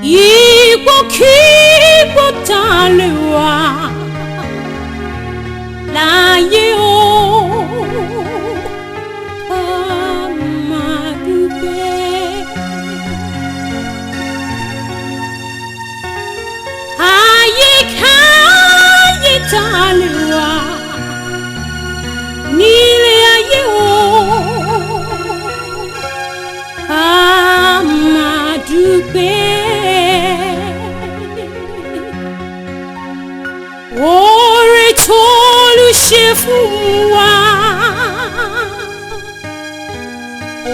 Iko kipo talewa la yeo amadube ayika yitalewa nile ayeo amadube Ore tolu shefuwa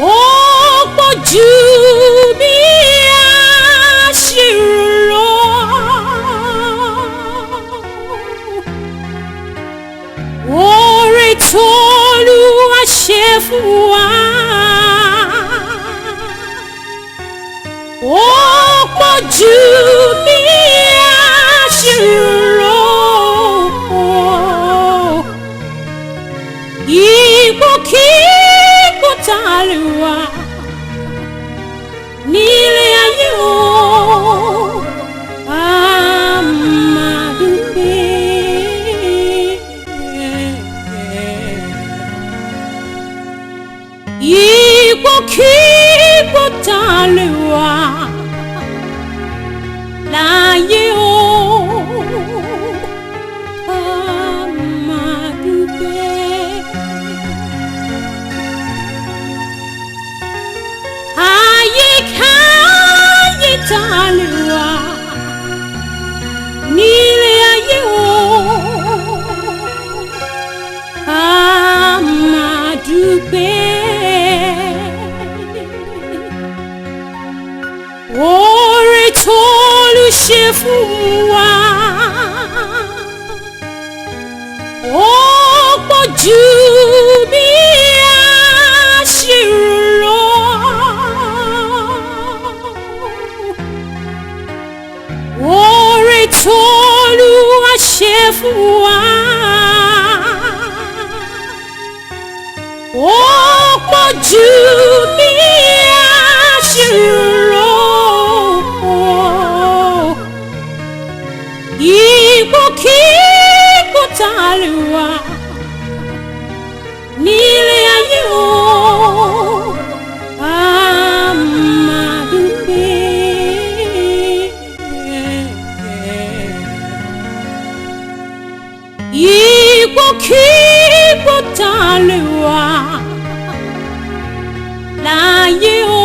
Opo jubi ashiro Ore tolu shefuwa Opo jubi ashiro Iko kipo talewa nile ayo amadube Iko kipo talewa la yo Talewa nile ayo amadube Ore tolu shefuwa Opo jubi ashiro Ore tolu ashefuwa Opo jubi ashiro Iko kipo talewa nile ayo amadube Iko kipo talewa la yeo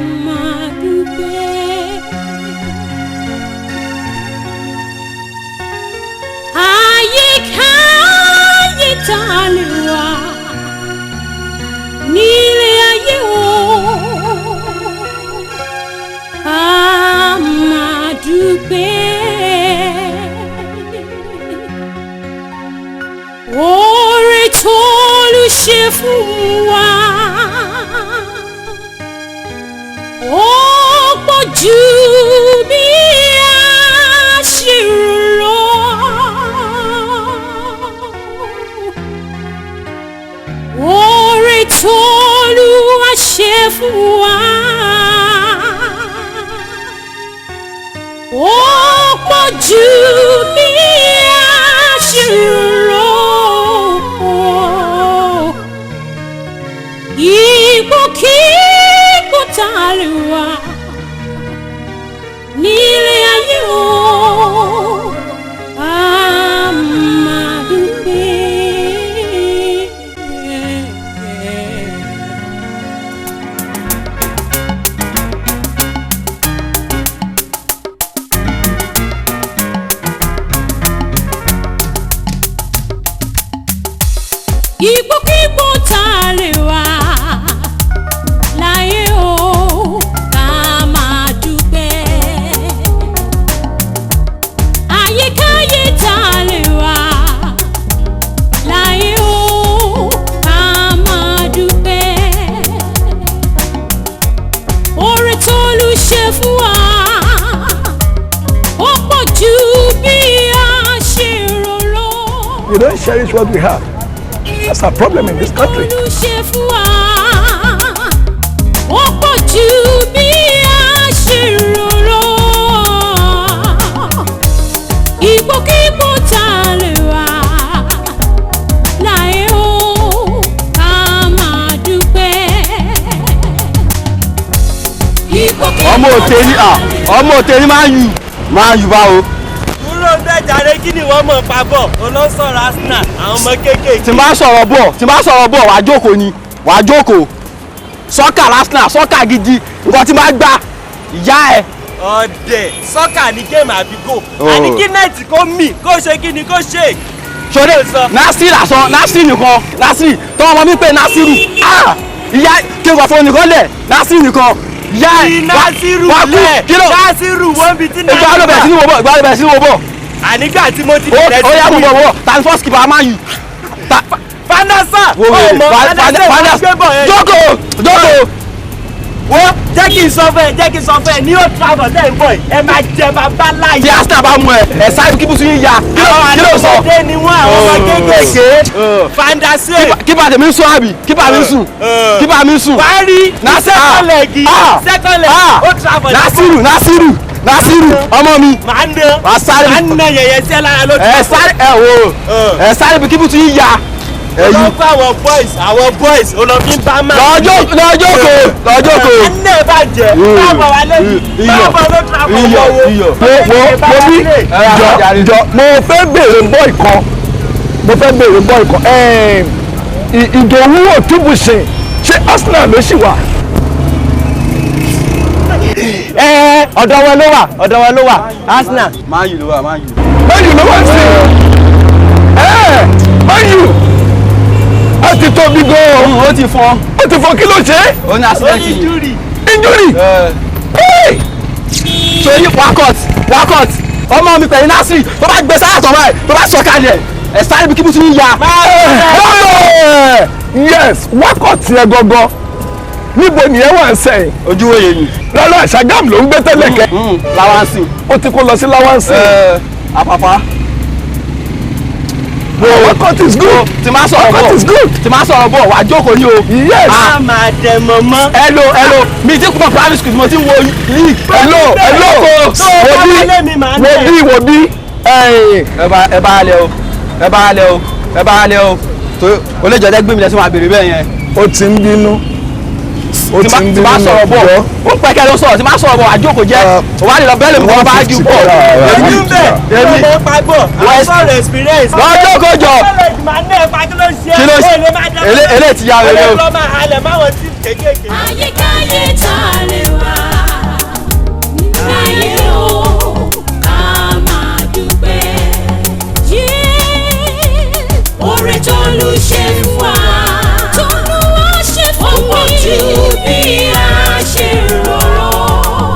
amadube Ayika yitalewa nile ayo amadube Ore tolu shefuwa Opo jubi ashiro Ore tolu ashefuwa Opo jubi ashiro Iko kipo talewa nile ayo amadube Iko kipo talewa la yo amadube Ayika yitalewa la yo amadube Ore tolu shefuwa Opo jubi ashiro We don't cherish what we have. That's our problem in this country. jù bí a ṣe rò. Ipòkípò tá lè wà láyé o ká máa dúpẹ́. ọmọ òtẹ́ni máa yù báwo. dúró bẹ́ẹ̀ jàre kí ni wọ́n mọ̀ pa bọ̀ olóńsọ̀rọ̀ Arsenal àwọn ọmọ kéékèèké. tí n bá sọ̀rọ̀ bọ̀ wàá jókòó sọ́kà Arsenal sọ́kà gidi nǹkan tí máa gbá ìyá ẹ̀. ọ̀dẹ̀ sọ́kà ní géèmù àbíkò àní kí nẹ́ẹ̀tì kó mì kó ṣe kí ni kó ṣe. sọdẹ Nasiri nìkan Nasiri tọ́ ọmọ mi pé Nasiru ìyá kí n kò fún nìkan lẹ̀ Nasiri nìkan ìyá ẹ̀ Nasiru lẹ̀ Nasiru wọ́n bi tí Nasiru ìgbà ló bẹ̀ sí ní wo bọ̀. ànígbà tí mo ti bẹ̀rẹ̀ sí ó yà mú bọ̀ tani first keeper máa yù. Fandasa ọmọ Fandasa jókòó wọ́n jẹ́ kí n sọ fún ẹ ní ó travel tẹ́ ń bọ̀ ẹ máa jẹ bàbá láyé. tí Arsenal bá mú ẹ sáré kí bùsùn yín ya kí ló sọ. àwọn ọmọdé ni wọ́n àwọn ọmọ kéékèèké Fandasa. kípa tèmi sún àbí kípa mi sùn. parí second leg ó travel. Nasiru ọmọ mi. màá ná yẹyẹ sí ẹ lára lójú. ẹ sáré bí kí bùsùn yín ya. lọ fún àwọn boys olófin bá máa. lọ́jọ́kò. ẹnẹ bàjẹ́ bábọ̀ wà lẹ́yìn bábọ̀ ló travel lọ́wọ́. mo fẹ́ béèrè bọ́ọ̀ kan Ìdòwú Òtúbùṣe ṣé Arsenal ló ṣì wà. ọ̀dọ̀ wọn ló wà Arsenal. Man U ló wà. Man U ló wà sí Man U ó ti tóbi gan-an. ó ti fọ́ kí ló ṣe. ó ní accident injury. torí wakot ọmọ mi pẹ̀lú Nasiri tó bá gbé sáyà tọ́mọ ẹ̀ tó bá sọ kalẹ̀ ẹ̀ sáré bí kíbùsùn yín ya. yes wakot yẹn gangan níbo nìyẹn wà ń sẹ́yìn. ojú wo yẹn. lọ́lọ́ Ṣàgámù ló ń gbé tẹ́lẹ̀ kẹ́. Láwánsì. ó ti kó lọ sí Láwánsì. Àpàpà. Wakot is good. tí máa sọ̀rọ̀ bọ̀ wà jókòó ní o. yes. a máa dẹ̀ mọ́ mọ́. hello mi ti kúkọ primary school mo ti wo league. hello wo bí. ẹ bá alẹ́ o tó o lè jọ̀dẹ́ gbé mi lẹ́sìn máa bèrè bẹ́ẹ̀ yẹn. ó ti ń bínú. tí máa sọ̀rọ̀ bọ̀ ó pẹ́ kẹ́ ló sọ̀rọ̀ tí máa sọ̀rọ̀ bọ̀ àjókòó jẹ́ o wá lè lọ bẹ́ẹ̀ lè mú kọ́ bá jù bọ̀. èmi ń bẹ̀ èmi ń pa bọ̀ àwọn sọ̀rọ̀ experience. lọ́jọ́kòó jọ kí ló ṣe eléyìí ti ya rere o. Ayékáyé tá lè wà láyé o ká máa dúpẹ́. Oore t'Olú ṣe fún wa. Ọ̀pọ̀ jù bí a ṣe rò.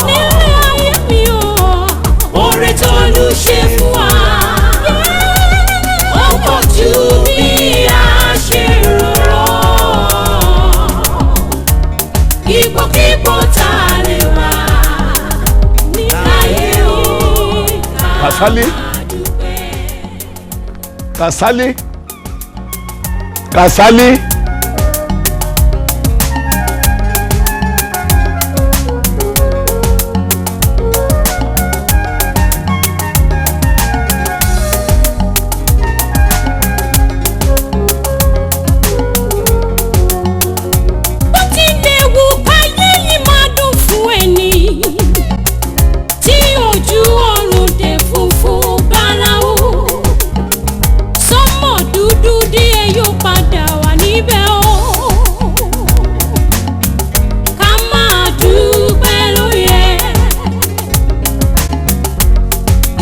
Nílé ayé mi o. Oore t'Olú ṣe fún wa. Ọ̀pọ̀ jù bí a ṣe rò. Ipòkípò tá lè wà láyé o ká máa dúpẹ́. Kasali.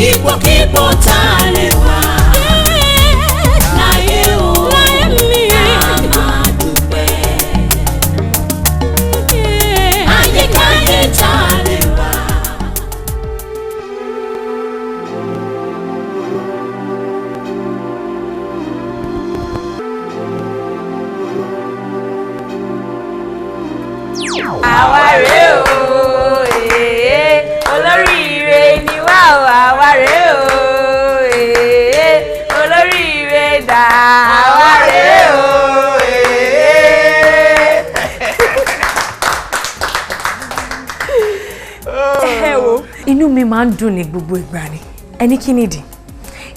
Ipòkípò tá lè wà láyé o ká máa dúpẹ́. Ayékáyé tá lè wà. Àwa rèé o, olóríire ni wá o, àwa rèé o. inú mi máa ń dùn ní gbogbo ìgbà ni. Ẹni kí nìdí?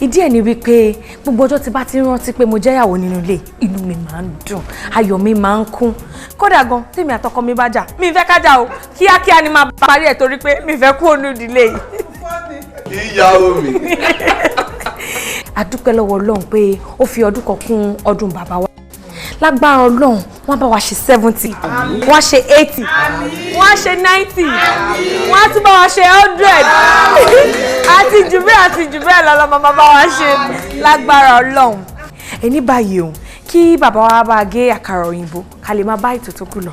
Ìdí ẹ̀ ni wípé gbogbo ọjọ́ tí bá ti rántí pé mo jẹ́ ìyàwó nínú ilé, inú mi máa ń dùn, ayọ̀ mi máa ń kún. Kódà gan tèmi àtọkọ mi bá jà, mi fẹ́ ká jà o, kíákíá ni máa parí ẹ̀ torí pé mi fẹ́ kú ònú ìdílé yìí. Ìyàwó mi. A dúpẹ́ lọ́wọ́ Ọlọ́run pé ó fi ọdún kan kún ọdún bàbá wa. Lágbára Ọlọ́run, wọ́n bá wa ṣe 70, wọ́n á ṣe 80, wọ́n á ṣe 90, wọ́n á tún bá wa ṣe 100. Àti jù bẹ́ẹ̀ lọ́lọ́ máa bá wa ṣe lágbára Ọlọ́run. Ẹni báyìí o, kí bàbá wa bá gé àkàrà òyìnbó ká lè máa bá ètò tó kù lọ.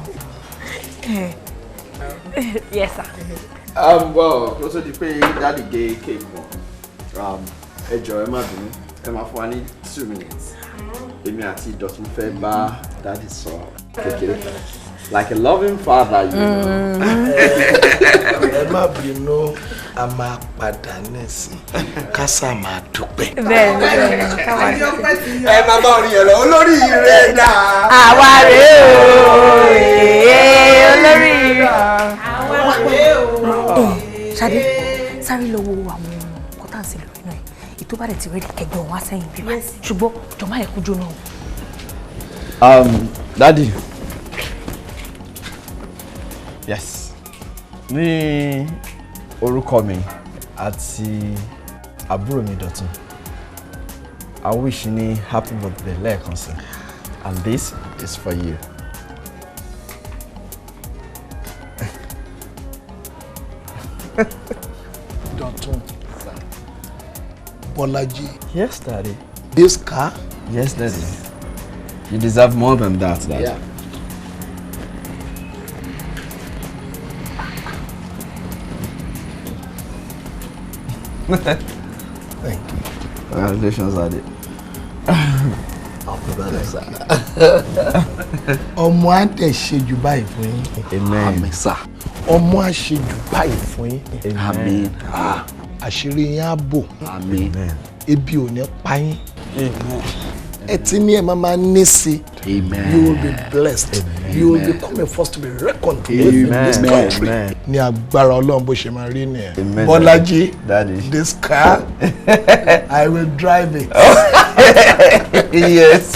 Yes sir. Well, kó tó di pé dáàdì gé cake mọ́. Ẹ jọ̀ọ́ ẹ má bínú, ẹ máa fún wa ní 2 minutes. Èmi àti Dọ̀tun fẹ́ bá dáàdì sọ kékeré. Like a loving father, you know. Ẹ má bínú, a máa padà nísìn. Kásá máa dúpẹ́. Bẹ́ẹ̀ni. Ẹ máa bá orin yẹn lọ, olórí ire dà. Àwa rèé o, olórí ire. Àwa rèé o. Ṣadé, sáré lọ wo àwọn kọ́tàǹsì lórí náà. Ìtò bá dẹ̀ ti rẹ́dí kẹgbẹ́ wọn wá sẹ́yìn bíbá. Ṣùgbọ́n jọ̀ọ́ má yẹ kó jóná o. Daddy. Yes. Ní orúkọ mi àti àbúrò mi Dọ̀tun. I wish you ní happy birthday lẹ́ẹ̀kan sí. And this is for you. Dọ̀tun. Bọ́lájí. Yes, Daddy. This car? Yes, Daddy. You deserve more than that, Daddy. Yeah. Thank you. Congratulations, Daddy. Ọmọ á dẹ̀ ṣe jù báyìí fún yín. Amen. Àmín sà. Ọmọ á ṣe jù báyìí fún yín. Amen. Àṣírí yín á bò. Amen. Ebi ò ní pa yín. Amen. Ẹ ti ní ẹ máa ní sí. Amen. You will be blessed. Amen. You will become a force to be reckoned with in this country. Amen. Ní agbára Ọlọ́run bó ṣe máa rí nìyẹn. Amen. Bọ́lájí, Daddy. this car, I will drive it. Yes.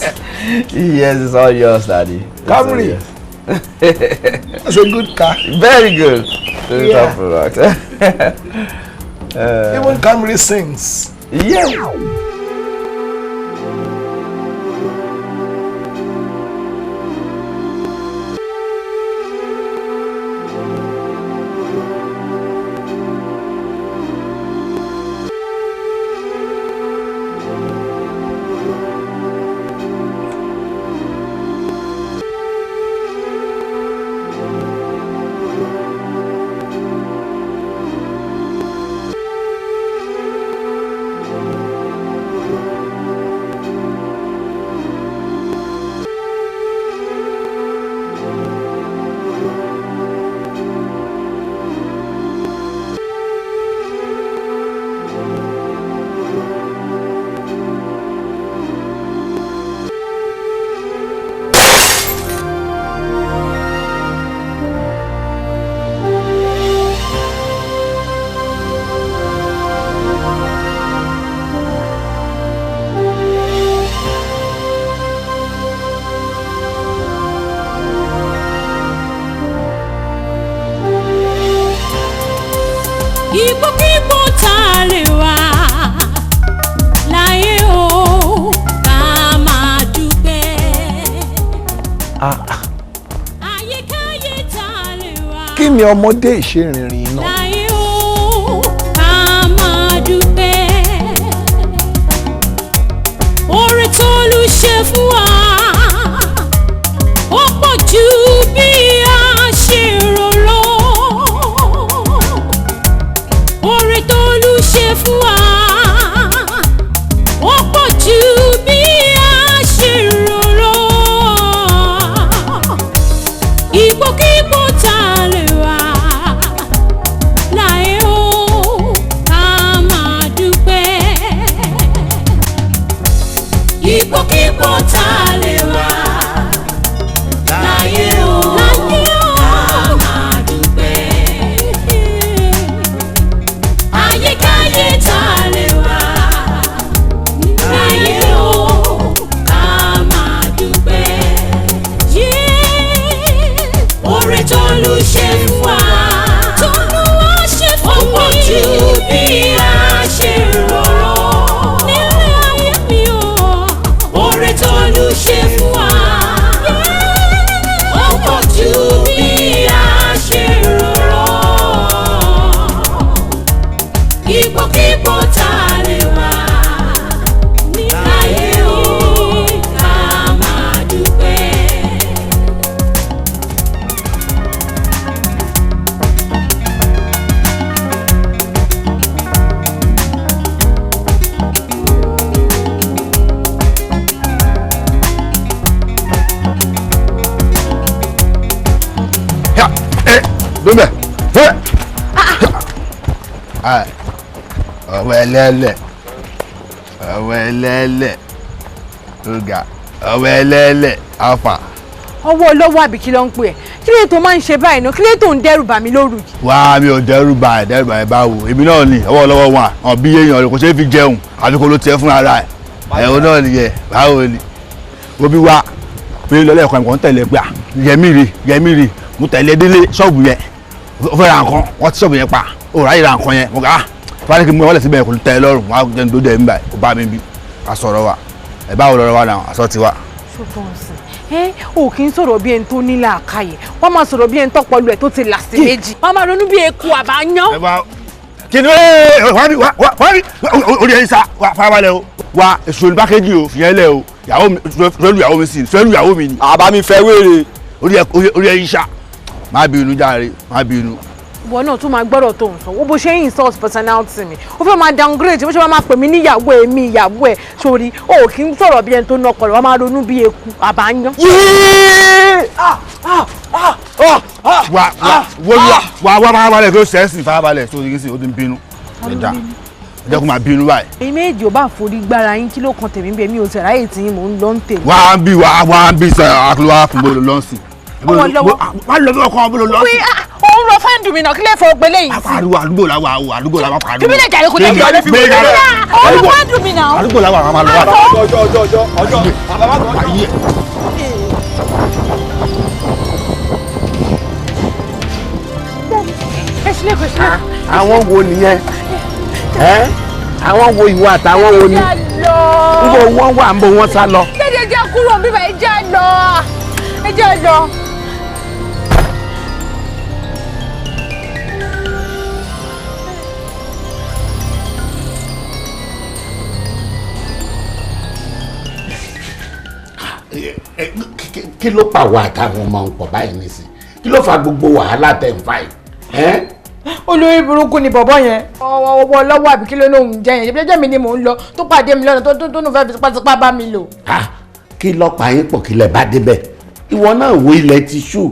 Yes, it's all yours, Daddy. It's all Camry. yours. That's a good car. Very good. Yeah. Product. Even Camry sings. Yeah. Ipòkípò tá lè wà láyé o, ká máa dúpẹ́. Àyíkáyé tá lè wà Kí ni ọmọdé ìṣerìnrìn náà? láyé o, ká máa dúpẹ́. Oore t'Olú ṣe fún wa, ó pọ̀ jù bí a ṣe rò lọ. Oore t'Olú ṣe fún wa, ó pọ̀ jù bí a ṣe rò lọ. Ipòkípò tá lè wà láyé o, ká máa dúpẹ́. Ipòkípò tá lè wà láyé o, ká máa dúpẹ́. dúnbẹ̀ ọwọ́ ẹlẹ́lẹ̀ ọwọ́ ẹlẹ́lẹ̀ alfa. ọwọ́ olówó àbí kí ló ń pè ẹ́ kí lè tó máa ń ṣe báyìí náà kí lè tó ń dẹ́rù bà mí lóru yìí. wá mi ò dẹ́rù bà ẹ́ báwo èmi náà ni ọwọ́ ọlọ́wọ́ wọn àwọn bí èèyàn rẹ̀ kò ṣeé fi jẹun àbí kò ló tiẹ̀ fún ara ẹ̀ ẹ̀hún náà nìyẹn báwo ni obi wa mi lọ lẹ́ẹ̀kan nǹkan tẹ̀lé pé yẹmí rí mo tẹ̀lé délé ṣọ́ọ̀bù yẹn ó fẹ́ ra nǹkan wọ́n ti ṣọ́ọ̀bù yẹn pa ó ráyè ra nǹkan yẹn mo kà á fúnra kí mo wọlé síbẹ̀ kò tẹ̀ lọ́rùn wọn á jẹun tó dẹ̀ ń báyìí ó bá mi bí a sọ̀rọ̀ wa ẹ̀ báwo lọ́rọ̀ wa náà àṣọ ti wa. ṣùgbọ́n ọ̀sìn o kì í sọ̀rọ̀ bí ẹni tó ní làákàyè wọ́n máa sọ̀rọ̀ bí ẹni tọ́pọ̀lù ẹ̀ tó ti là sí méjì wọ́n máa ronú bí eku àbáyán. kí ni orí ẹyin sá farabalẹ̀ o wa èso ní pákéjì o fìyẹn lẹ o ìyàwó mi sí fẹ́ẹ́ lu ìyàwó mi ni. àbá mi fẹ́ wéèrè. orí ẹyin sá má bínú jàre má bínú. ìwọ náà tún máa gbọ́dọ̀ tó ń sọ wo bó ṣe ń insult personality mi ó fẹ́ máa downgrade bó ṣe máa pè mí níyàwó èmi ìyàwó ẹ̀ sórí o kì í sọ̀rọ̀ bí ẹni tó nọkọ̀ rẹ̀ wọ́n máa ronú bí eku àbáyán. wà farabalẹ̀ kó sẹ́ẹ̀sì farabalẹ̀ tó yẹ kí o ti ń bínú ẹ̀dá ẹ̀jẹ̀ kó máa bínú báyìí. èyí méjì ò bá forí gbára yín kí ló kan tèmi bẹ́ẹ̀ mi ò tẹ̀ráyè tí yín mò ń lọ ń tèmi. wà á bí sọ àkùlọ̀ àkùnbó lọ́sìn. ọmọ lọ́wọ́ wà á lọ bí ọkọ ọmọ lọ́sìn. òun lọ fẹ́ dùn mí náà kí lè fọ gbélé yìí sí. àpariwo àdúgbò làwà àdúgbò làwà pariwo. bíbí lè jàre kò lè jọ ní fi wọlé. òun fẹ́ dùn mí náà. àdúgbò làwà àwọn àlọ́ wa. ọjọ́ àwọn wo nìyẹn àwọn wo ìwọ àtàwọn wo ni nbọ wọn wà nbọ wọn sá lọ. jẹjẹjẹ kúrò bíbá ẹ jẹ́ lọ. kí ló pa wà táwọn ọmọ ń pọ̀ báyìí nísìn kí ló fa gbogbo wàhálà tẹ̀ ń fà yìí. olórí burúkú ni bọ̀bọ̀ yẹn ọwọ́ lọ́wọ́ àbí kí ló lóun jẹ yẹn jẹ́jẹ́ mi ni mò ń lọ tó pàdé mi lọ́nà tó nù fẹ́ fi tipátipá bá mi lò. kí ló pa yín pọ̀ kí lẹ bá débẹ̀ ìwọ náà wo ilẹ̀ ti ṣú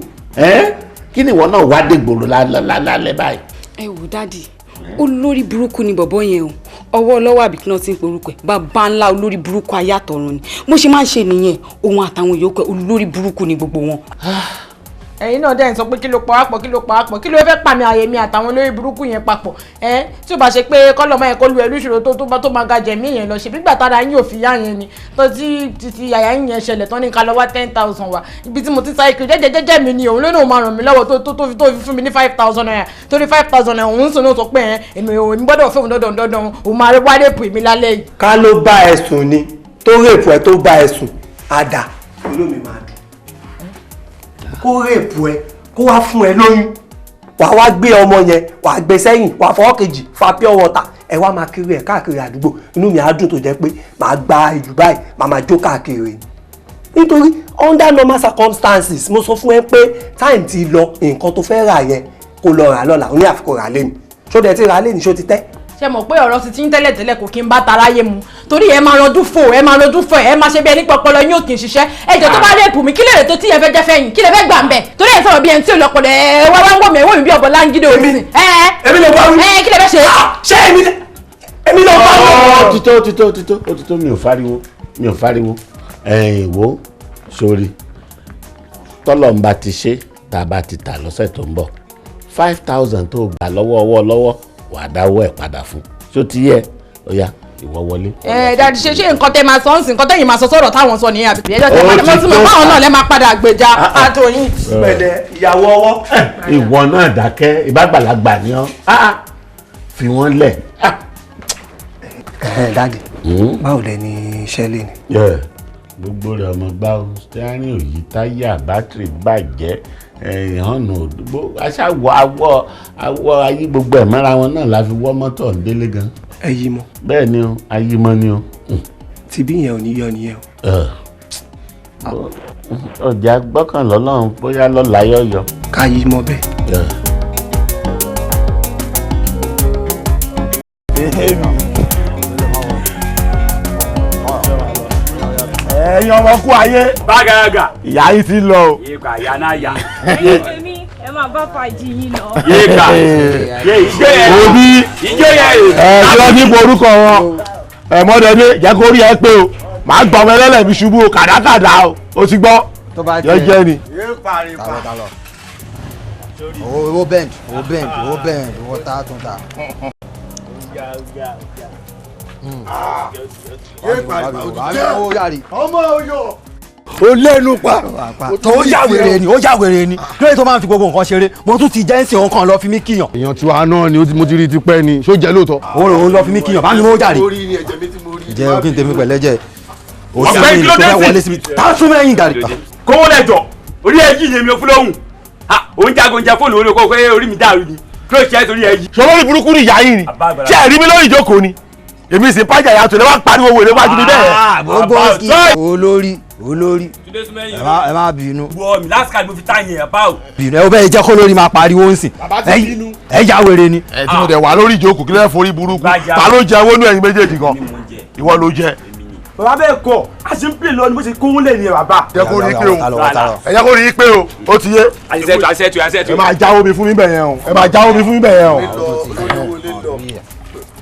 kí ni ìwọ náà wá dé gbòòrò lálẹ́ báyìí. ẹ wò dáàdì olórí burúkú ni bọ̀bọ̀ yẹn o ọwọ́ lọ́wọ́ àbí kí wọ́n ti ń porúkọ ẹ̀ bàbá ńlá olórí burúkú ayátọ̀run ni mo ṣe máa ń ṣe nìyẹn òun àtàwọn yòókù olórí burúkú ni gbogbo wọn. ẹ̀yin náà dẹ́n sọ pé kí ló pa wá pọ̀ kí ló fẹ́ pàmì ààyè mi àtàwọn olórí burúkú yẹn papọ̀ tí ó bá ṣe pé kọ́lọ́mọ yẹn kó lu ẹlú ìṣòro tó máa ga jẹ̀mí yẹn lọ ṣe bí gbàtàrà yín ò fi yá yẹn ni tó ti àyà yín yẹn ṣẹlẹ̀ tán ní ká lọ wá 10,000 wá ibi tí mo ti sáré kiri jẹ́jẹ́ mi ni òun lónìí òun máa ràn mí lọ́wọ́ tó fi fún mi ní 5,000 naira torí 5,000 naira òun sùn náà sọ pé èmi gbọ́dọ̀ fún òun dandan òun máa wá rèpù èmi lálẹ́ yìí. ká ló bá ẹ sùn ni tó rèpù ẹ tó bá ẹ sùn àdá olómi máa dùn kó rèpù ẹ kó wá fún ẹ lóyún wàá wá gbé ọmọ yẹn wàá gbé sẹ́yìn wàá fọwọ́ kejì fa pure water ẹ wá máa kiri ẹ káàkiri àdúgbò inú mi á dùn tó jẹ́ pé màá gba ìlú báyìí màá máa jó káàkiri nítorí under normal circumstances mo sọ fún ẹ pé time ti lọ nǹkan tó fẹ́ rà yẹn kó lọ rà lọ́la òní àfikún rà lẹ́nu ṣó dẹ̀ ti rà lẹ́nu ṣó ti tẹ́. ṣe mọ̀ pé ọ̀rọ̀ sì ti ń tẹ́lẹ̀ kò kí n bá taráyé mu torí ẹ máa ranjú fò ẹ máa ranjú fò ẹ máa ṣe bí ẹni pọpọlọ yín ò kì í ṣiṣẹ́ ẹjọ́ tó bá rẹ́ẹ̀pù mi kí lè rè tó tí ẹ fẹ́ jẹ́ fẹ́yìn kí lè fẹ́ gbà ń bẹ̀ torí ẹ sọ̀rọ̀ bí ẹni tí ò lọ́pọ̀lọ́ ẹ wá ń wò mí ẹ̀wọ̀n mi bí ọ̀bọ̀ láńgídé òsì. èmi ló bá wí. kí lè fẹ́ ṣe. ṣé èmi ló bá wí. Òtítọ́ mi ò fariwo wo sórí tọ́lọ́mbà ti ṣe tá a bá ti tà lọ́sẹ̀ tó ń bọ̀ 5,000 tó gbà lọ́wọ́ wà á dáwọ́ ẹ̀ padà fún ṣó ti yẹ ó yá ìwọ wọlé. dadi ṣe nǹkan tẹ máa sọ ń sìn nǹkan tẹ̀yin máa sọ sọ̀rọ̀ táwọn sọ nìyẹn àbí ẹjọ́ tẹ máa mọ̀ sí mọ̀ báwọn náà lẹ́ máa padà gbèjà àtòyìn. pẹ̀lẹ́ ìyàwó ọwọ́. ìwọ náà dákẹ́ ìbágbàlagbà ni ọ́ fi wọ́n lẹ̀. dadi báwo lẹ ní iṣẹ́ lé ni. gbogbo rẹ̀ ọmọ gbá o steering òyì táyà bátìrì bàjẹ́ ìhànà òdúgbò aṣáwọ̀ àwọ̀ ayé gbogbo ẹ̀ mọ́ra wọn náà la fi wọ́ mọ́tò délé gan. ẹ yí mọ. bẹ́ẹ̀ ni o ayé mọ́ ni o. tìbí yẹn ò ní yọ nìyẹn o. ọjà gbọ́kànlọ́ lọ́run bóyá lọ́la yọ̀yọ̀. ká yí mọ bẹ́ẹ̀. ẹ̀yin ọmọ kú ayé. bágàgà. ìyá yìí ti lọ o. ìgbà ya náà yà. èmi ẹ máa bá fàájì yín lọ. yéèkà òbí tí wọ́n fi borúkọ wọn mọ́dọ̀dé jẹ́ kó rí ẹ pé o màá gbọ́ ọmọ ẹlẹ́lẹ̀ mi ṣubú o kàdákàdá o ti gbọ́ jẹ́jẹ́ ni. owó bend owó tá tún ta. ọmọ Ọ̀yọ́ o lẹ́nu pa ó yàwèrè ni lórí tó máa ń fi gbogbo nǹkan ṣeré mo tún ti jẹ́ ń sìn òun kan lọ fi mí kíyàn. èèyàn tí wàá náà ni mo ti rí ti pẹ́ ni ṣó jẹ́ lóòótọ́. òun lọ fi mí kíyàn bá mi mọ́ jàre. jẹ́ òkè tèmi pẹ̀lẹ́ jẹ́ òsínmi tó fẹ́ wọlé síbi tá a tún mẹ́yìn jàre. kówó lẹ́jọ́ orí ẹ̀jì yẹn mi ò fún lóhùn òun jagun jẹ fóònù orí kókó orí mi dàrú ni kí ló ṣe é torí ẹ̀jì. ṣọlọ́ọ̀lì burúkú ni ìyá yìí ni ṣé ẹ̀rí mi lórí ìjókòó ni èmi sì pàjá ìyá tó lè wá pariwo wèrè wájú mi bẹ́ẹ̀. olórí ẹ má bínú. wọ mi last card mo fi tá yẹn bá o. bínú ẹ bẹ́ẹ̀ jẹ́ kó lórí máa pariwo ń sìn ẹ já wèrè ni. ẹ tí mo dẹ̀ wà lórí ìjókòó kí lẹ́ẹ̀ forí burúkú ta ló jẹ owó nú ẹ̀yin méjèèjì gan ìwọ ló jẹ. bàbá bẹ́ẹ̀ kọ́ a ṣe ń pè lọ ni mo ṣe kówó lẹ̀ ní ẹ̀ bàbá. jẹ́ kó rí i pé o ẹ jẹ́ kó rí i pé o ó ti yé. àṣẹ ẹ máa jáwó mi fún mi bẹ̀ yẹn o ẹ máa jáwó mi fún mi bẹ̀ yẹn o.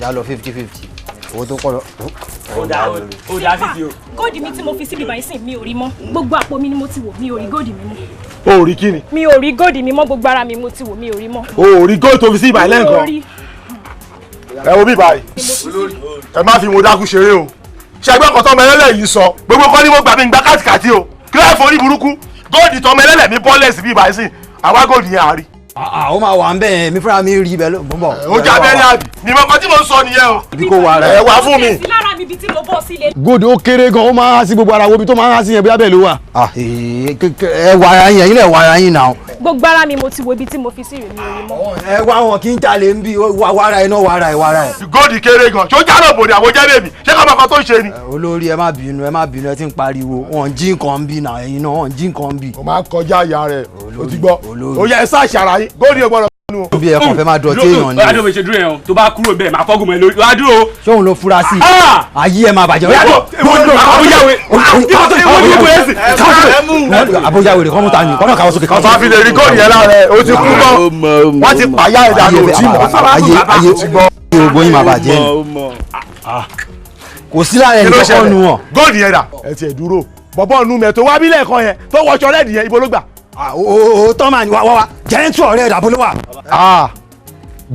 já lọ 50-50 owó tó kọ́ lọ. ó dá sí ti o. góòdì mi tí mo fi síbi báyìí sìn mi ò rí mọ́ gbogbo àpò mi ni mo ti wò mi ò rí góòdì mi mọ́. o ò rí kí ni. mi ò rí góòdì mi mọ́ gbogbo ara mi mo ti wò mi ò rí mọ́. o ò rí góòdì tó fi sí ìbàlẹ̀ nǹkan. ẹ wo bí báyìí ẹ má fi mo dákú ṣeré o ṣe ẹgbẹ́ kan tọ́mọ ẹlẹ́lẹ̀ yìí sọ gbogbo kan ní mo gbà mí gbà kàtìkàtì o kí láì forí burúkú góòdì tọ́mọ ẹlẹ́lẹ̀ mi bọ́lẹ̀sì bí ìbáyìí sìn àwa góòdì yẹn àárí. ó máa wà ń bẹ́ẹ̀ mi fúnra mi rí ibẹ̀ ló ń bọ̀. ó já bẹ́ẹ̀ àbí ni mo kàn tí mo ń sọ nìyẹn o. ibi kò wà rẹ. ẹ wá fún mi. lára mi ibi tí mo bọ́ sílé. góòdì ó kéré gan ó máa ń há sí gbogbo ara wo ibi tó máa ń há sí yẹn bí abẹ́ ló wà. ẹ wà ara yín ilẹ̀ wà ara yín náà. gbogbo ara mi mo ti wo ibi tí mo fi sí rè mi ò rí mọ́. ẹ wá wọn kí n jalè ń bí wàrà iná wàrà ẹ. góòdì kéré gan ṣó jálò bòdì àwọn jẹ́ bèbí ṣé ká máa kan tó ń ṣe ni. olórí ẹ má bínú ẹ ti ń pariwo wọn jí nǹkan bí náà ẹ̀yin náà wọn jí nǹkan bí. o máa kọjá ìyá rẹ o ti gbọ́ o yẹ ẹ ṣàṣàrà yín góòdì ò gbọ́dọ̀. bí ẹ̀kọ́ fẹ́ máa dọ̀tí èèyàn ni. adó mi ṣe dúró yẹn o tó bá kúrò bẹ́ẹ̀ máa fọ́gùn mọ́ ẹ lórí wá dúró. ṣóun ló fura sí i ayé ẹ máa bàjẹ́. àbójáwé kọ́múta ni kọ́nà káwọ́ sókè. ọ̀sán fi lè rí góòdì yẹn lára ẹ̀ o ti kú mọ́ wọ́n ti pààyà ẹ̀dá ló ti mọ̀. ayé gbogbo yín máa bàjẹ́ ni kò sí lára ẹni kọ́kọ́ nu wọn. góòdì yẹn dà ẹ tiẹ̀ dúró bọ̀bọ̀ nu mẹ́ tó wá bílẹ̀ kan yẹn tó wọṣọ rẹ́ẹ̀dì yẹn ibo ló gbà. o tọ́ máa ní wá jẹ́ńtù ọ̀rẹ́ ìdàbọ̀ ló wà.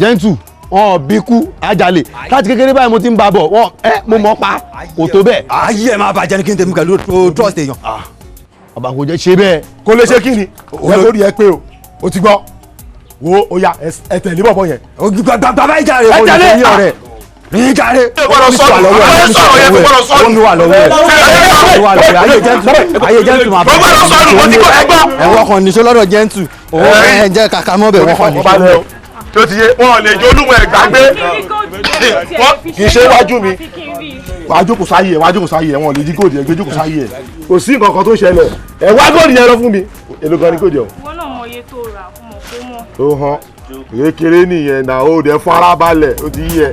jẹ́ńtù wọn bí kú ajalè láti kékeré báyìí mo ti ń bá bọ̀ wọn mo mọ̀ pa kò tó bẹ́ẹ̀. ayé ẹ máa bàjẹ́ ní kí n tẹ̀mí pẹ̀lú trust èèyàn. ọba kò jẹ́ ṣe bẹ́ẹ̀ kó lè ṣe kí ni ẹ lórí ẹ pé o ti gbọ́ wo o ya ẹ tẹ̀lé bọ̀bọ̀ yẹn. bàbá ìjà rẹ̀ kò ní ní ọ̀rẹ́ ní jàre. omi wà lọ́wọ́ ẹ̀ ayé jẹ́ntù máa bá ẹ̀wọ̀n kan níṣó lọ́dọ̀ jẹ́ntù ẹ̀ jẹ́ kàkà mọ́bẹ̀ wọ́n kan níṣó. tó ti yé wọn lè jẹ olúmọ ẹ gbàgbé kì í ṣe wájú mi wájú kò sáyé ẹ wọn lè jí góòdì ẹ gbẹjú kò sáyé ẹ kò sí nǹkan kan tó ṣẹlẹ̀ ẹ wá góòdì yẹn lọ fún mi èlò gan ni góòdì ọ. wọn náà mọ iye tó rà fún mọ kó mọ. tó hàn kékeré nìyẹn náà ó dẹ fún ara balẹ̀ ó ti yí ẹ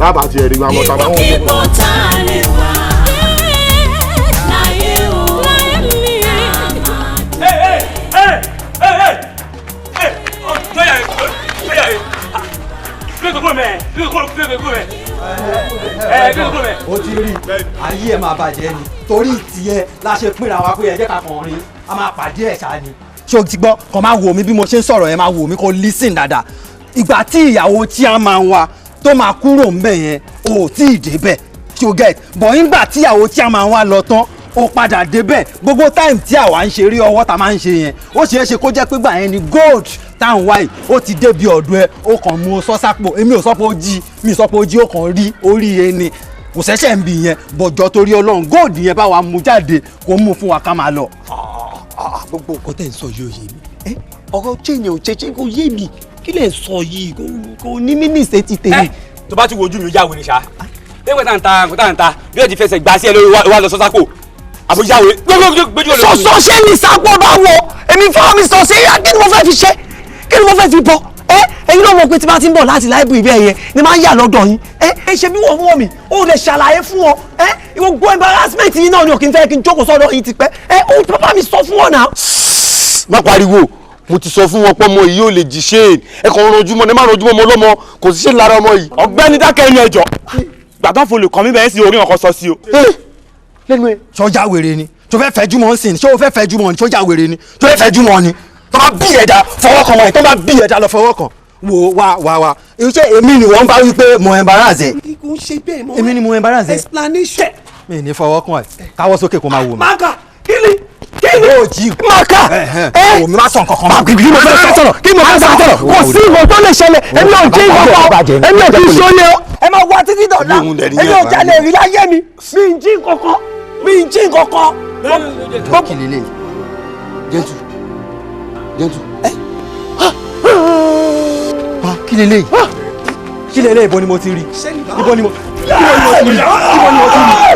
lábàá tiẹ̀ rí wọn mọ́ta wọn. ipò tá a lè wá láyé o láyé o ti rí ayé ẹ máa bàjẹ́ ni torí tiẹ̀ la ṣe pínra wa pé ẹ jẹ́ ká kàn rin a máa pàdé ẹ̀ ṣáà ni. ṣé o ti gbọ́ kàn máa wò mí bí mo ṣe ń sọ̀rọ̀ yẹn máa wò mí kó lísìn dáadáa ìgbà tí ìyàwó tí a máa ń wa tó máa kúrò ńbẹ̀ yẹn o ò tí ì débẹ̀ ṣé o get bọ̀ nígbà tí ìyàwó tí a máa ń wa lọ tán ó padà débẹ̀ gbogbo time tí àwa ń ṣe rí ọwọ́ ta máa ń ṣe yẹn ó ṣeé ṣe kó jẹ́ pé gbà yẹn ni gold táwọn wáyé ó ti débi ọ̀dọ̀ ẹ ó kàn mú sọ́sápò èmi ò sọ pé ó jí mi sọ pé ó jí ó kàn rí orí ẹni kò ṣẹ̀ṣẹ̀ ń bì yẹn bọ̀jọ́ torí ọlọ́run gold yẹn bá wa mú jáde kó mú fún wa ká máa lọ. gbogbo nǹkan tẹ̀ ń sọ yóò yé mi ọ̀rọ̀ change ò ṣe kó yé mi kí lè sọ yìí kò ní mínísítì ti tèmi. tó bá ti wojú mi ó yà wèrè ṣá ẹgbẹ́ tá n ta bí ẹ ti fẹsẹ̀ gbà sí ẹ lórí wa lọ sọ́sápò àbújáwé gbójú olóòtú. sọsọ ṣé ní sápò bá wọ èmi fọwọ́ mi sọ ṣé kí ni mo fẹ́ fi ṣe kí ni mo fẹ́ fi bọ ẹ̀yin náà mọ̀ pé tí bá ti ń bọ̀ láti láìbù ibẹ̀ yẹn ni máa ń yà lọ́dọ̀ yín ṣe bí wọ́n wọ̀ mí ó lè ṣàlàyé fún ọ ìwọ gbọ́ embarrassment yín náà ni òkè ń fẹ́ kí n jókòó sọ́dọ̀ yín ti pẹ́ ó pápá mi sọ fún ọ náà. má pariwo mo ti sọ fún wọn pé ọmọ yìí ò lè jí ṣe ẹ kàn rojúmọ́ ẹ má rojúmọ́ ọmọ ọlọ́mọ kò sí ṣe lára ọmọ yìí. ọ̀gbẹ́ni dákẹ́ ẹni ẹjọ́ gbàtọ́ fò lè kàn mí bẹ́ẹ̀ sí orí ọkọ̀ sọ sí o. lẹ́nu ẹ. sọjá wèrè ni tó fẹ́ fẹ́ jùmọ̀ nsìn ṣé o fẹ́ fẹ́ jùmọ̀ ni sọjá wèrè ni tó fẹ́ fẹ́ jùmọ̀ ni tó bá bí ẹ̀dá fọwọ́ kan wọ̀nyí tó bá bí ẹ̀dá lọ fọwọ́ kan wo wá iṣẹ́ èmi ni wọ́n bá wí pé mo embarrass ẹ. kò ń ṣe bẹ́ẹ̀ mọ́. èmi ni mo embarrass ẹ. explanation. mi ní fọwọ́ kan ẹ káwọ́ sókè kó máa wò mí. maka kíni o jí maka o mi má sọ nǹkan kan. kí mo fẹ́ sọ̀rọ̀ kí mo fẹ́ sọ̀rọ̀ kò sí ìwọ̀n tó lè ṣẹlẹ̀ èmi ò jí nǹkan èmi ò jí sọ́lé o ẹ máa wá títí dọ̀la èmi ò jalè rí láyé mi mi ń jí nǹkan mi ń jí nǹkan. kí lélẹ̀ jẹ́ntù kí lélẹ̀ kí lélẹ̀ ibo ni mo ti rí ibo ni mo ti rí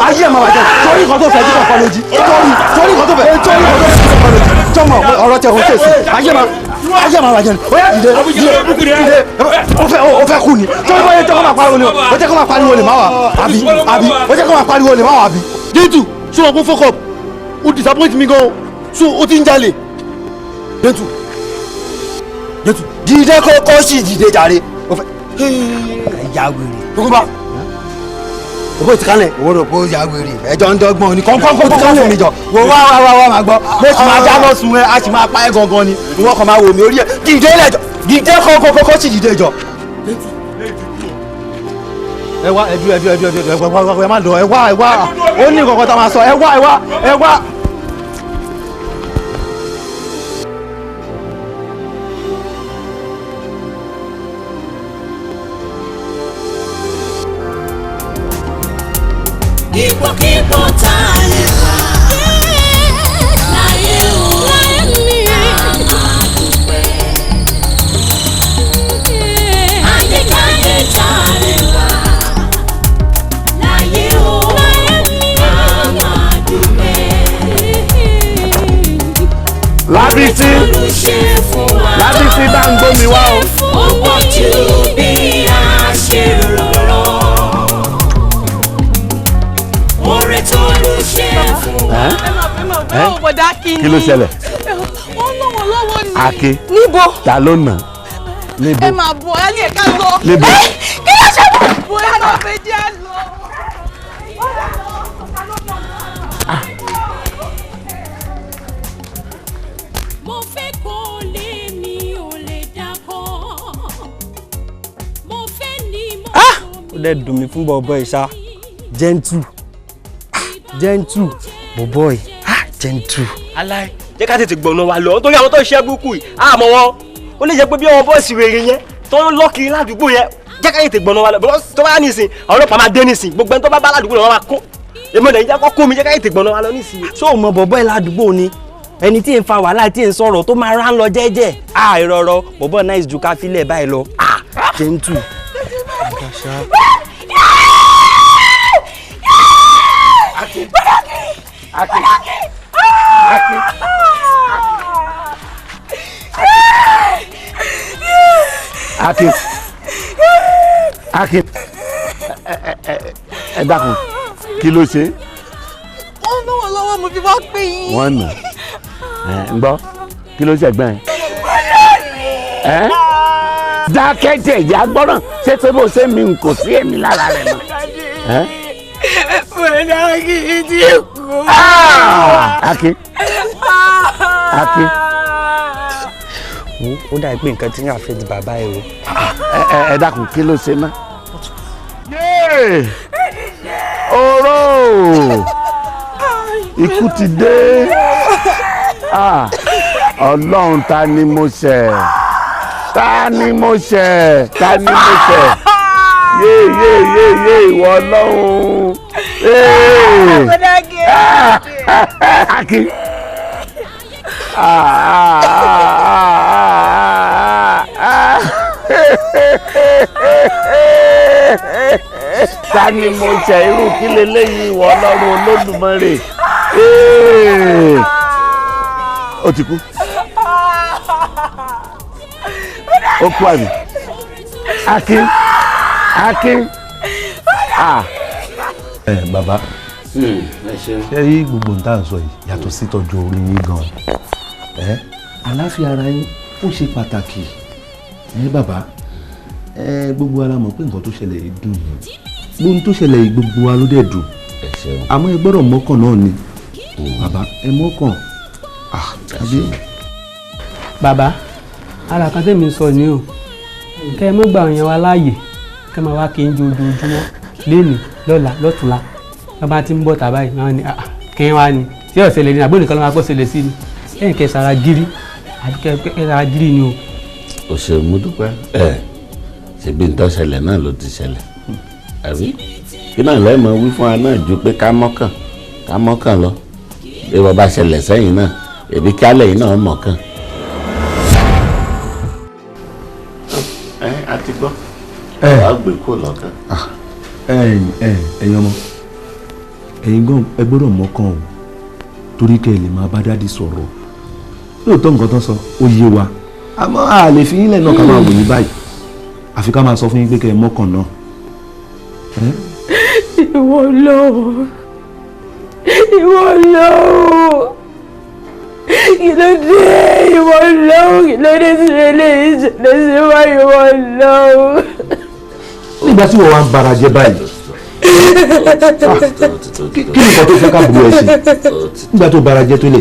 ayé ẹ̀ máa wà jẹ́ torí nǹkan tó fẹ́ jí kọ̀ọ̀kan lójí torí nǹkan tó fẹ́ jọmọ ọ̀rọ̀ tẹ̀ òun tẹ̀sí ayé máa wà jẹ́ ni dìde ó fẹ́ kú ni torí bóyá jẹ́ kó máa pariwo ni ó jẹ́ kó máa pariwo ni máa wà àbí ó jẹ́ kó máa pariwo ni máa wà àbí. Jẹ́ntù ṣé wọn kó fọ́kọ̀ ó disappoint mi gan so ó ti ń jalè. Jẹ́ntù dìde kó sì dìde jàre ó fẹ́ ẹ̀yà wèrè kókó bá owó ti kálẹ̀ owó rò pé ó yà wèrè ẹjọ́ ń dọ́gbọ́n ni kọ́ńkọ́ń kó ti kálẹ̀ fún mi jọ wo wá máa gbọ́ mo sì máa dáná sun ẹ a sì máa pa ẹ gangan ni ìwọ kan máa wò mí orí ẹ dìde lẹ́jọ́ dìde kó sì dìde jọ. ẹ wá ẹ má lọ ẹ wá ó ní nǹkan kan tá a máa sọ ẹ wá. Ipò tá a lè wà láyé o ká máa dúpẹ́. Àyíkáyé tá a lè wà láyé o ká máa dúpẹ́. Lábísí bá ń gbómi wá o. Ó pọ̀ jù bí a ṣe rò. Oore tó lù ṣe fún wa. Kí ló ṣẹlẹ̀? wọ́n lọ́wọ́ lọ́wọ́ ni. Akin. Níbo? Ta ló nà? Níbo? ẹ máa bọ̀ ẹ ní ẹ̀ka lọ. Níbo? Kí ló ṣe bọ̀? Bọ̀ ẹ máa fẹ́ jẹ́ lọ. Mo fẹ́ kó lé mi ò lè dákọ̀. Mo fẹ́ ní mo. ó dẹ̀ dùn mí fún bọ̀bọ̀ ìṣá gentle bọ̀bọ̀ gentle. aláì jẹ́ ká tètè gbọ̀nà wa lọ nítorí àwọn tó ṣiṣẹ́ burúkú yìí àmọ́ wọn ó lè jẹ́ pé bí àwọn bọ́ọ̀sì rere yẹn tó ń lọ́kiri ládùúgbò yẹn jẹ́ ká tètè gbọ̀nà wa lọ tó bá nísìn àwọn ọlọ́pàá máa dé nísìn gbogbo ẹni tó bá bá ládùúgbò náà máa kó èmi ọ̀dẹ̀ ìjà kọ́kọ́ mi jẹ́ ká tètè gbọ̀nà wa lọ nísìn. ṣó o mọ bọ̀bọ̀ ẹ̀ ládùúgbò ni ẹni tí ń fa wàhálà tí ń sọ̀rọ̀ tó máa rán lọ jẹ́jẹ́ ìrọ̀rọ̀ bọ̀bọ̀ nice ju ká filẹ̀ báyìí lọ gentle. Akin ẹ dákun kí ló ṣe. wọ́n lọ́wọ́ lọ́wọ́ mo fi wá pè yín. wọ́n nà ń gbọ́ kí ló ṣẹ̀gbọ́n ẹ̀. dákẹ́jẹ̀ ìyá gbọ́ràn ṣé pé bó ṣe mi kò sí èmi lára rẹ̀ mọ́. Bọ̀dá kì í ti kú. Akin. ó dà pé nǹkan tí ń àfẹ́ di bàbá ẹ o. ẹ dákun kí ló ṣe ná. oró ikú ti dé ọlọ́run ta ni mo ṣẹ̀ yé ìwọ ọlọ́run. Akin. Ta ni mo ṣe irú kí leléyìí ìwọ ọlọ́run olódùmarè. Ó ti kú. Ó kú àbí. Akin. Bàbá ṣe rí gbogbo nǹkan sọ yìí yàtọ̀ sí tọ́jú orí yín gan àláfíà ara yín ó ṣe pàtàkì bàbá gbogbo ara mọ̀ pé nǹkan tó ṣẹlẹ̀ yìí dùn gbogbo tó ṣẹlẹ̀ yìí gbogbo wa ló dẹ̀ dùn àmọ́ ẹ gbọ́dọ̀ mọ́kàn náà ni bàbá ẹ mọ́kàn àbí. bàbá ara kan tèmi sọ ni o kẹ́ ẹ mọ́ gbà yẹn wá láàyè kẹ́ ẹ máa wá kí n jẹ ojoojúmọ́ lénìí lọ́la lọ́tùnla bàbá tí ń bọ̀ tàbá yìí máa ní kí n wá ní tí yóò ṣẹlẹ̀ ní àbó nìkan ló máa kó ṣẹlẹ̀ sí ni ẹ̀yìn kẹ́ sara gírí àbí kẹ́ sara gírí ni o. o ṣe mú dúpẹ́ ṣebí nǹkan ṣẹlẹ̀ náà ló ti ṣẹlẹ̀ àbí kí náà lẹ́ẹ̀mọ wí fún wa náà ju pé ká mọ́kàn lọ bí wọ́n bá ṣẹlẹ̀ sẹ́yìn náà èbí kálẹ̀ yìí náà mọ̀kàn. a ti gbọ́ wàá gbé kó lọ́kàn. ẹ̀yin ọmọ ẹ̀yin gan ẹ gbọ́dọ̀ mọ́kàn o torí kẹ́ ẹ lè máa bá dádì sọ̀rọ̀ lóòótọ́ nǹkan tó sọ ó yé wa àmọ́ a lè fi yín lẹ̀ náà ká máa wò yín báyìí àfi ká máa sọ fún yín pé kẹ́ ẹ mọ́kàn náà. ìwọ lọ́wọ́ kí ló dé ìwọ lọ́wọ́ kí ló dé sí eléyìí ṣẹlẹ̀ sí wá ìwọ lọ́wọ́. nígbà tí wọ́n wá ń bara jẹ́ báyìí kí ni nǹkan tó fẹ́ ká burú ẹ ṣe nígbà tó bara jẹ́ tó lè.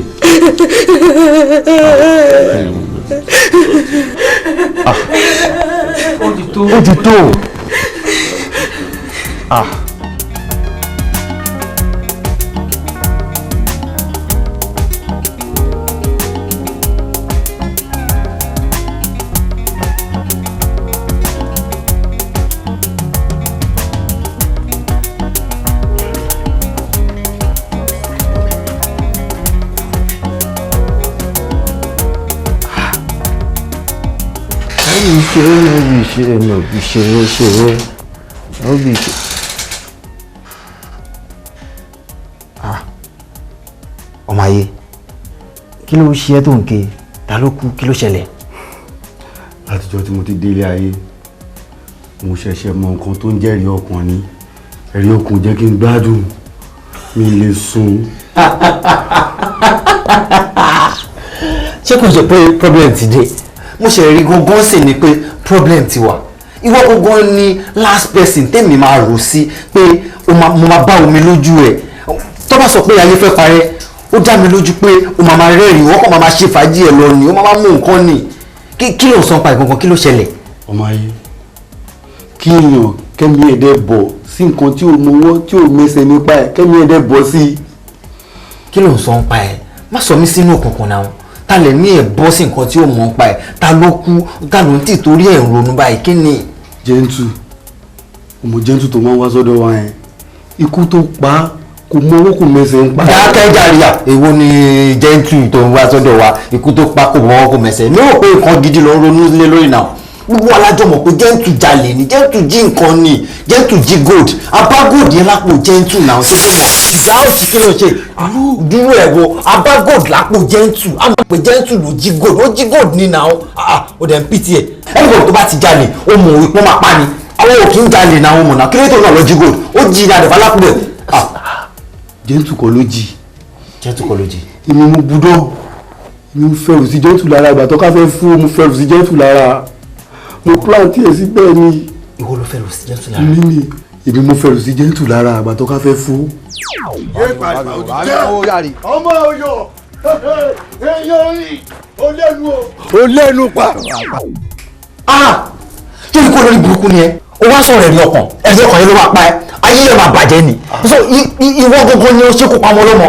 ó ti tó. ọmọ ayé kí ló ṣe ẹ́ tó ń ké ta ló kú kí ló ṣẹlẹ̀. látijọ́ tí mo ti dé ilé ayé mo ṣẹ̀ṣẹ̀ mọ nǹkan tó ń jẹ́ ẹ̀rí ọkàn ni ẹ̀rí ọkàn jẹ́ kí n gbádùn mi lè sùn. ṣé kò ṣe pé problem ti dé mo ṣe rí gangan sì ni pé problem ti wà ìwọ gangan ni last person tèmi máa rò sí pé mo máa bá omi lójú ẹ tó bá sọ pé ayé fẹ́ parẹ́ ó dá mi lójú pé o máa rẹ́rìn wọ́n kàn máa ṣe fàájì ẹ̀ lọ ni ó máa mú nǹkan ni kí ló ń sọ pa ìgangan kí ló ṣẹlẹ̀. ọmọ ayé kí èèyàn kẹ́mi ẹ̀dẹ̀ bọ̀ sí nǹkan tí o mọwọ́ tí o mẹsẹ̀ nípa ẹ̀ kẹ́mi ẹ̀dẹ̀ bọ̀ sí i. kí ló ń sọ pa ẹ̀ má sọ mí sínú òkùnkùn náà ta lè ní ẹ̀ bọ́ sí nǹkan tí o mọ̀ pa ẹ̀ ta ló kú ta ló ń tì torí ẹ̀ ń ronú báyìí kí ni. Gentle ọmọ Gentle tó máa ń wá sọ́dọ̀ wa yẹn ikú tó pa á kò mọ owó kò mẹsẹ̀ ń pa. dákẹ́ jàríyà èwo ni Gentle tó ń wá sọ́dọ̀ wa ikú tó pa kò mọ owó kò mẹsẹ̀ mi ò pé nǹkan gidi lọ ronú lé lórí náà gbogbo alájọ mọ̀ pé Gentle jalè ni Gentle jí nǹkan ni Gentle jí gold abá gold yẹn lápò Gentle náà ṣé tó mọ̀ ìgbà òsì kí ló ṣe dúró ẹ̀ wo abá gold lápò Gentle a mọ̀ pé Gentle ló jí gold ó jí gold ní náà ó dẹ̀ ń pìtì ẹ̀ ẹnìkan tó bá ti jalè ó mọ̀ wípé wọ́n máa pa ni àwọn ò kí ń jalè náà wọn mọ̀ náà kí ló tó náà lọ jí gold ó jí ní àdìbá lápò ẹ̀. Gentle kọ́ ló jí. Gentle kọ́ ló jí. èmi mo budọ́ mi ń fẹ́rù sí Gentle lára ìgbà tó ká fẹ́ fún mo fẹ́rù sí Gentle lára mo plant ẹ̀ sí bẹ́ẹ̀ ni. ìwọ ló fẹ́rù sí Gentle lára. mi ni èmi mo fẹ́rù sí Gentle lára ìgbà tó ká fẹ́ fún. ọmọ Ọ̀yọ́ èèyàn rí o lẹ́nu o. o lẹ́nu pa. kí ni kó lórí burúkú ni ẹ o wá sọ̀rọ̀ ẹ̀rí ọkàn ẹ̀rí ọkàn yẹn ló wá pa ẹ́ ayé yẹn máa bàjẹ́ ni so ìwọ gangan ni o ṣe kó pamọ́ lọ́mọ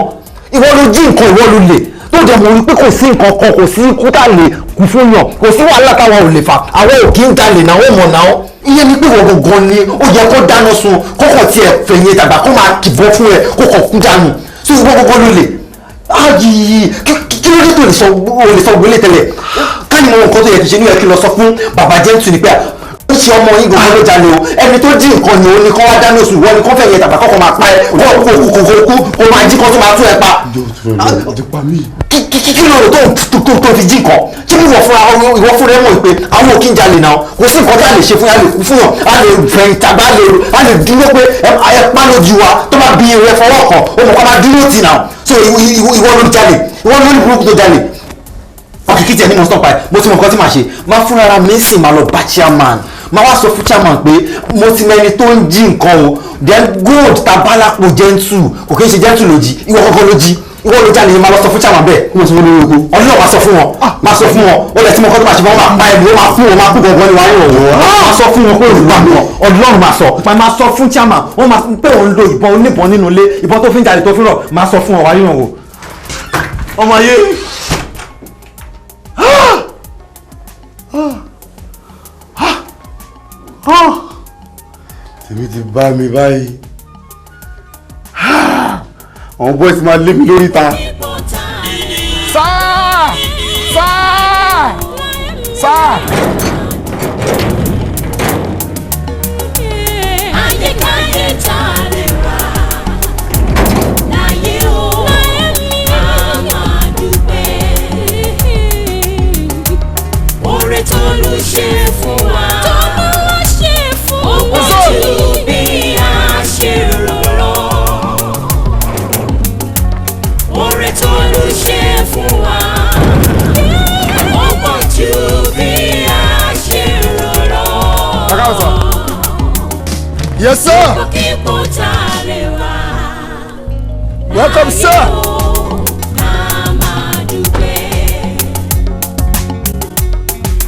ìwọ ló jí nǹkan ìwọ ló lè tó jẹ́ mo rí pé kò sí nǹkan kan kò sí ikú tá lè kú fún yàn kò sí wàhálà táwọn ò lè fà àwọn ò kí ń jalè náà wọ́n mọ̀ náà ìyẹn ni pé ìwọ gangan ni ó yẹ kó dáná sun kókò tiẹ̀ fẹ̀yìn tàgbà kó máa kìbọn fún ẹ kókò kú dànù so ìwọ gangan ló lè ayi kí ló dé tó lè sọ gbélé tẹ́lẹ̀ ká ní mo nǹkan tó yẹ kí ṣe ní yẹ kí lọ sọ fún bàbá Gentle ni pé ó ṣe ọmọ yín gbogbo ló jalè o ẹni tó dín nǹkan ni ó ní kọ́ wá dáná oṣù wọ́n ni kọ́ fẹ̀yẹ tàbá kọ́kọ́ máa pa ẹ wọ́n kó máa jí kan tó máa tún ẹ pa. kí ló rò tó fi jí nǹkan tí ìwọ fúnra ẹ mọ̀ pé àwọn ò kí ń jalè náà kò sí nǹkan tí a lè ṣe fún yà lè kú fún yàn a lè fẹ̀yìn tàbá a lè dúró pé ẹ pa lójú wa tó bá bí irẹ fọwọ́ kan ó mọ̀ ká máa dúró tì náà so ìwọ ló jalè ìwọ ló ní burúkú tó jalè. ọkì kìtì ẹni mo stop ẹ mo ti mọ nǹkan tí màá ṣe máa fúnra ara mi sì máa lọ bá chairman máa wá sọ fún chairman pé mo ti mẹni tó ń jí nǹkan o then gold tabalapo gentle kò kí n ṣe gentle ló jí ìwọ kọ́kọ́ ló jí ìwọ ló jáde máa lọ sọ fún chairman bẹ́ẹ̀ mo ti mọ lórí oko ọdún máa sọ fún wọn ó lẹ tí mo kọ́ tó máa ṣe fún wọn máa pa ẹ̀mí ó máa fún wọn máa kú gbọ̀ngàn ní wàá yọ̀ máa sọ fún wọn pé olùwà mi ọdún máa sọ fún chairman wọn máa pé òun lo ìbọn oníbọn nínú ilé ìbọn tó fi ń jáde tó fi rọ máa sọ fún wọn wàá yọ̀ wò ọmọ ayé. tèmi ti bá mi báyìí àwọn boys máa lé mi lórí ta. sáà ayékáyé tá a lè wá láyé o a máa dúpẹ́ oore tó lù ṣe fún wa ó pọ̀ jù bí a ṣe rò lọ oore tó lù ṣe fún wa ó pọ̀ jù bí a ṣe rò lọ. Yes, sir. Welcome, sir.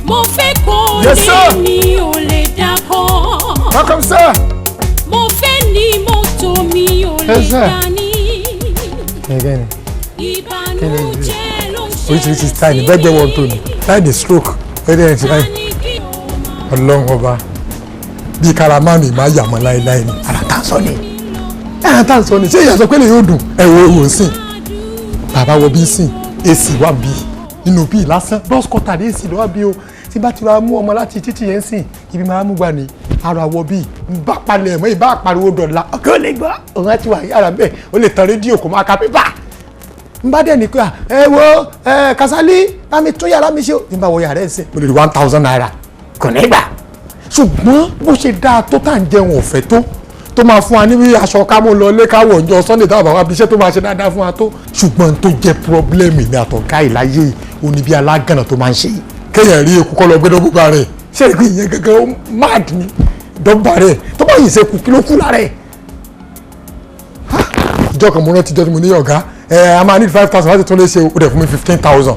Mo fẹ́ kó Yes, sir. lè ní o lè dákọ́. Welcome, sir. Mo fẹ́ ní mọ́tò mi ò lè Yes, sir. dání. Again. Ìbànújẹ́ ló ń ṣe Oríṣiríṣi style ní bẹ́ẹ̀ gbẹ́wọ̀n tó ní láì ní stroke ẹ̀rẹ́ ẹ̀ ti láì. Ọlọ́run ọba bíi karamani máa yà mọ́ láéláé ni. Ara tá a sọ ni. Ara tá a sọ ni. Ṣé ìyá sọ pé lè yóò dùn? Ẹ wo ìwò sìn. Bàbá wọ bí sìn. AC wà bí. Nínú bí lásán. Bọ́ọ̀sì kọ́tà ní AC ló wà bí o. Tí bá ti wá mú ọmọ láti títì yẹn sìn. Ibi máa mú gbà ní. Ara wọ bí. N bá palẹ̀ mọ́ ìbá pariwo dọ̀la. Ọ̀gá ò lè gbọ́. Òun á ti wà yàrá bẹ́ẹ̀. Ó lè tan rédíò kó máa ka pépà. N bá dẹ̀ ní pé ẹ wo Kasali bá mi tún yàrá mi ṣe o. N bá wọ yàrá ẹ̀ sìn. Mo lè rí 1,000 naira. Kò ní gbà. Ṣùgbọ́n bó ṣe dáa tó tà ń jẹun ọ̀fẹ́ tó máa fún wa ní aṣọ ká mú lọ lé káwọ̀ ọjọ́ Sunday táwọn àwọn abiṣẹ́ tó máa ṣe dáadáa fún wa tó ṣùgbọ́n tó jẹ́ pírọ́blẹ́mì ní àtọ̀ká ìláyé òní bí alágànà tó máa ń ṣe kéèyàn rí eku kọ́ lọ gbé dọ́gbà rẹ̀ ṣé èkó ìyẹn gẹ́gẹ́ ó máàdì ní dọ́gbà rẹ̀ tó bá yìí ṣe kù kí ló kú lára ẹ̀. ìjọ kan mo rántí jọ́ tí mo ní ọ̀gá a máa ní 5,000 láti tún lè ṣe ó dẹ̀ fún mi 15,000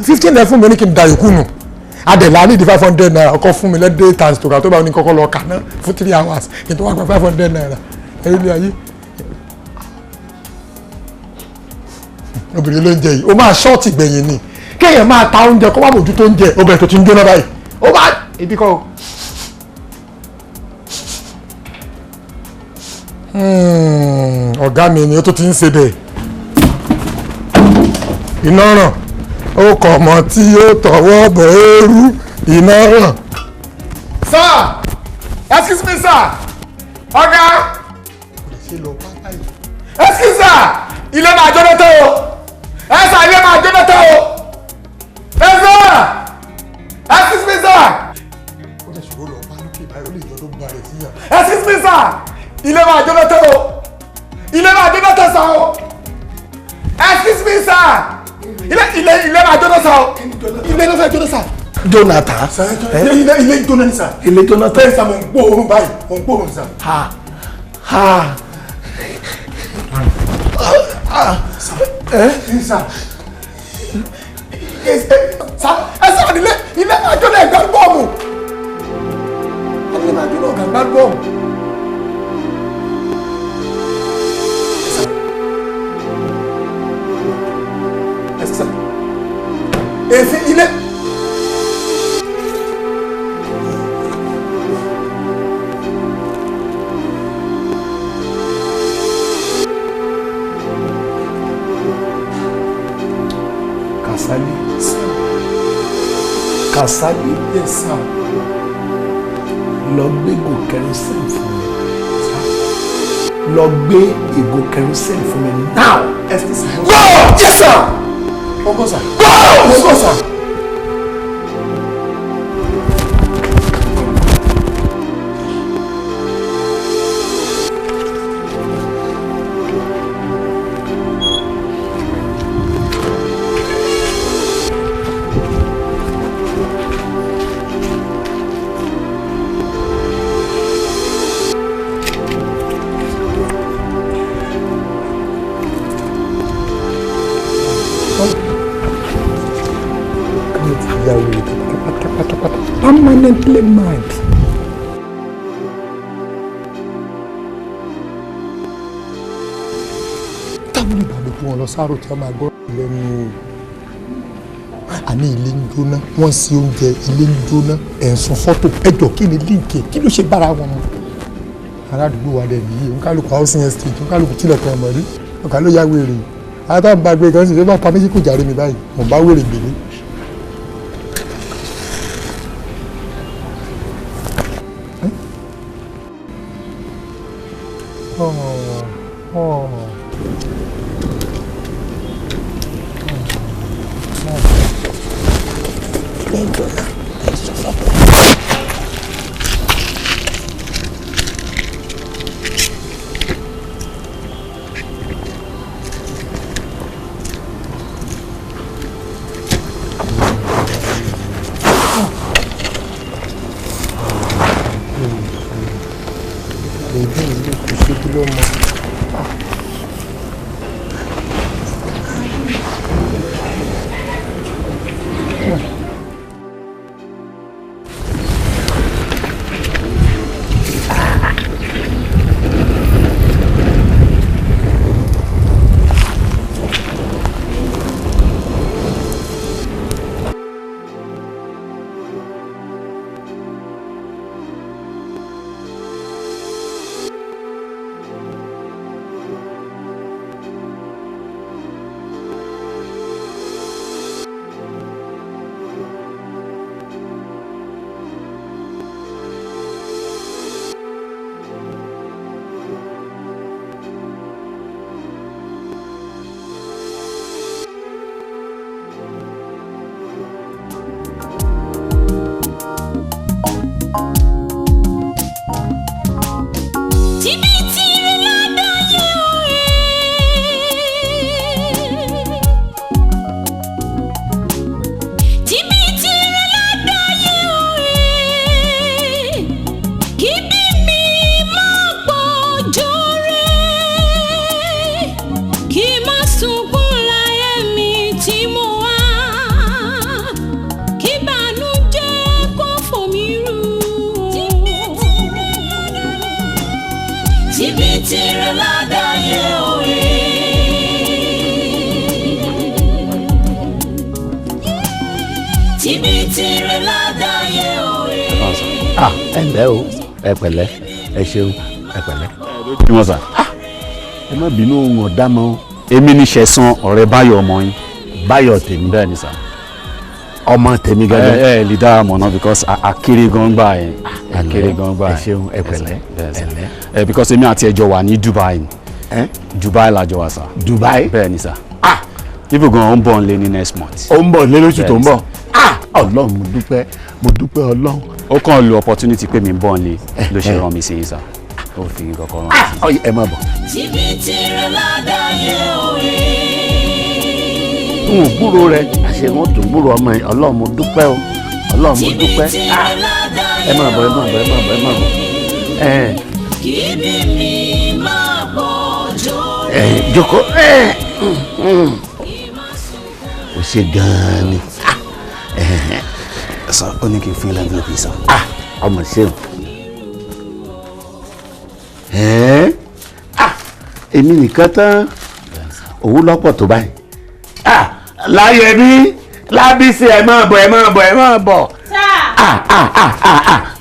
15 ẹ̀ fún mi ní kí n da yòókù nù adela ní di 500 naira ọkọ fún mi lẹ́dẹ̀ times tó ká tó bá ní kọ́kọ́ lọ kà náà fún 3 hours kí n tó wá gba 500 naira ẹ̀rí ní ayé. obìnrin ló ń jẹ yìí ó máa ṣọ́ọ̀tì gbẹ̀yìn ni kéèyàn máa ta oúnjẹ kó má bójú tó ń jẹ obìnrin tó ti ń jóná báyìí ó bá ibi kọ́. ọ̀gá mi ni ó tó ti ń ṣe bẹ́ẹ̀ iná ràn ó kọ̀ mọ́ tí ó tọwọ́ bọ̀ eérú iná ràn. Sir, excuse me, sir. Ọ̀gá. Excuse sir, ilé máa jóná tó o. Ẹ sà ilé máa jóná tó o. Ẹ sir, excuse me, sir. Excuse me, sir, ilé máa jóná tó o. Ilé máa jóná tó sà o. Excuse me, sir. Ilé máa jóná sá o. Ilé ló fẹ́ jóná sá. Jonathan. Ilé jóná ní sá. Ilé Jonathan. Bẹ́ẹ̀ sá mo ń gbóòórùn báyìí, mo ń gbóòórùn sá. Ẹ sá ilé máa jóná ẹ̀gbá bọ́ọ̀mù. Ilé máa jóná ẹ̀gbá bọ́ọ̀mù. Èsì ilé. Kasali. Kasali. Yes, sir. Lọ gbé ìgò kerosene fún mi. Lọ gbé ìgò kerosene fún mi now. Go! Yes, sir. Go, sir. Go, sir. gently mind. táwọn ìbàdàn kí wọn lọ sáró tí wọn máa gbọ́ lẹ́nu àní ilé ń jóná wọ́n sí oúnjẹ ilé ń jóná ẹ̀sùn fọ́tò ẹjọ́ kí ni líǹkì kí ló ṣe bára wọn mu aládùúgbò wa dẹ̀ nìyí òǹkálùkù housing estate òǹkálùkù tílẹ̀ kan mọ̀ rí ọ̀gá ló yá wèrè àtàwọn bá gbé kan sì ló bá pa méjì kò jàre mi báyìí mo bá wèrè gbèrè. ẹ̀lẹ́ o ẹ pẹ̀lẹ́ ẹ ṣeun ẹ pẹ̀lẹ́. bí wọ́n sà. ẹ má bínú ohun ọ̀dá mọ́. èmi ní Ṣẹ̀san ọ̀rẹ́ Báyọ̀ ọmọ yín. Báyọ̀ tèmi. bẹ́ẹ̀ ni sà. ọmọ tèmi gẹ́gẹ́. ẹ lè dá àmọ̀ náà because akéré gan gbà yẹn. akéré gan gbà ẹ yẹn. ṣeun ẹ pẹ̀lẹ́ ẹ̀lẹ́. ẹ because èmi àti ẹjọ wà ní Dubai. Dubai la jọ wà sà. Dubai. bẹ́ẹ̀ ni sà. ibo gan ó ń bọ̀ nílé ní next month. ó ń bọ̀ nílé lóṣù tó ń bọ̀. Ọlọ́run mo dúpẹ́ Ọlọ́run. ó kàn lo opportunity pé mi ń bọ̀ nílé ló ṣe rán mi sí yín sà. ó fi kọ́kọ́ rán mi sí. ẹ má bọ̀. tìbítìrẹ ládàáyé òye. n ò gbúrò rẹ àṣẹ wọn tó gbúrò ọmọ yẹn Ọlọ́run mo dúpẹ́ o Ọlọ́run mo dúpẹ́. ẹ má bọ̀ ẹ má bọ̀ ẹ má bọ̀ ẹ má bọ̀. kíbi mi máa bọ̀ jọ. Jókòó o ṣe gan-an ni. sọ ó ní kí n fún ilé ẹgbẹ́ òbí sọ. ọmọ ṣeun. èmi nìkan tán owó lọ́pọ̀ tó báyìí. láyé bí lábísí ẹ máa bọ̀ ẹ máa bọ̀ ẹ máa bọ̀.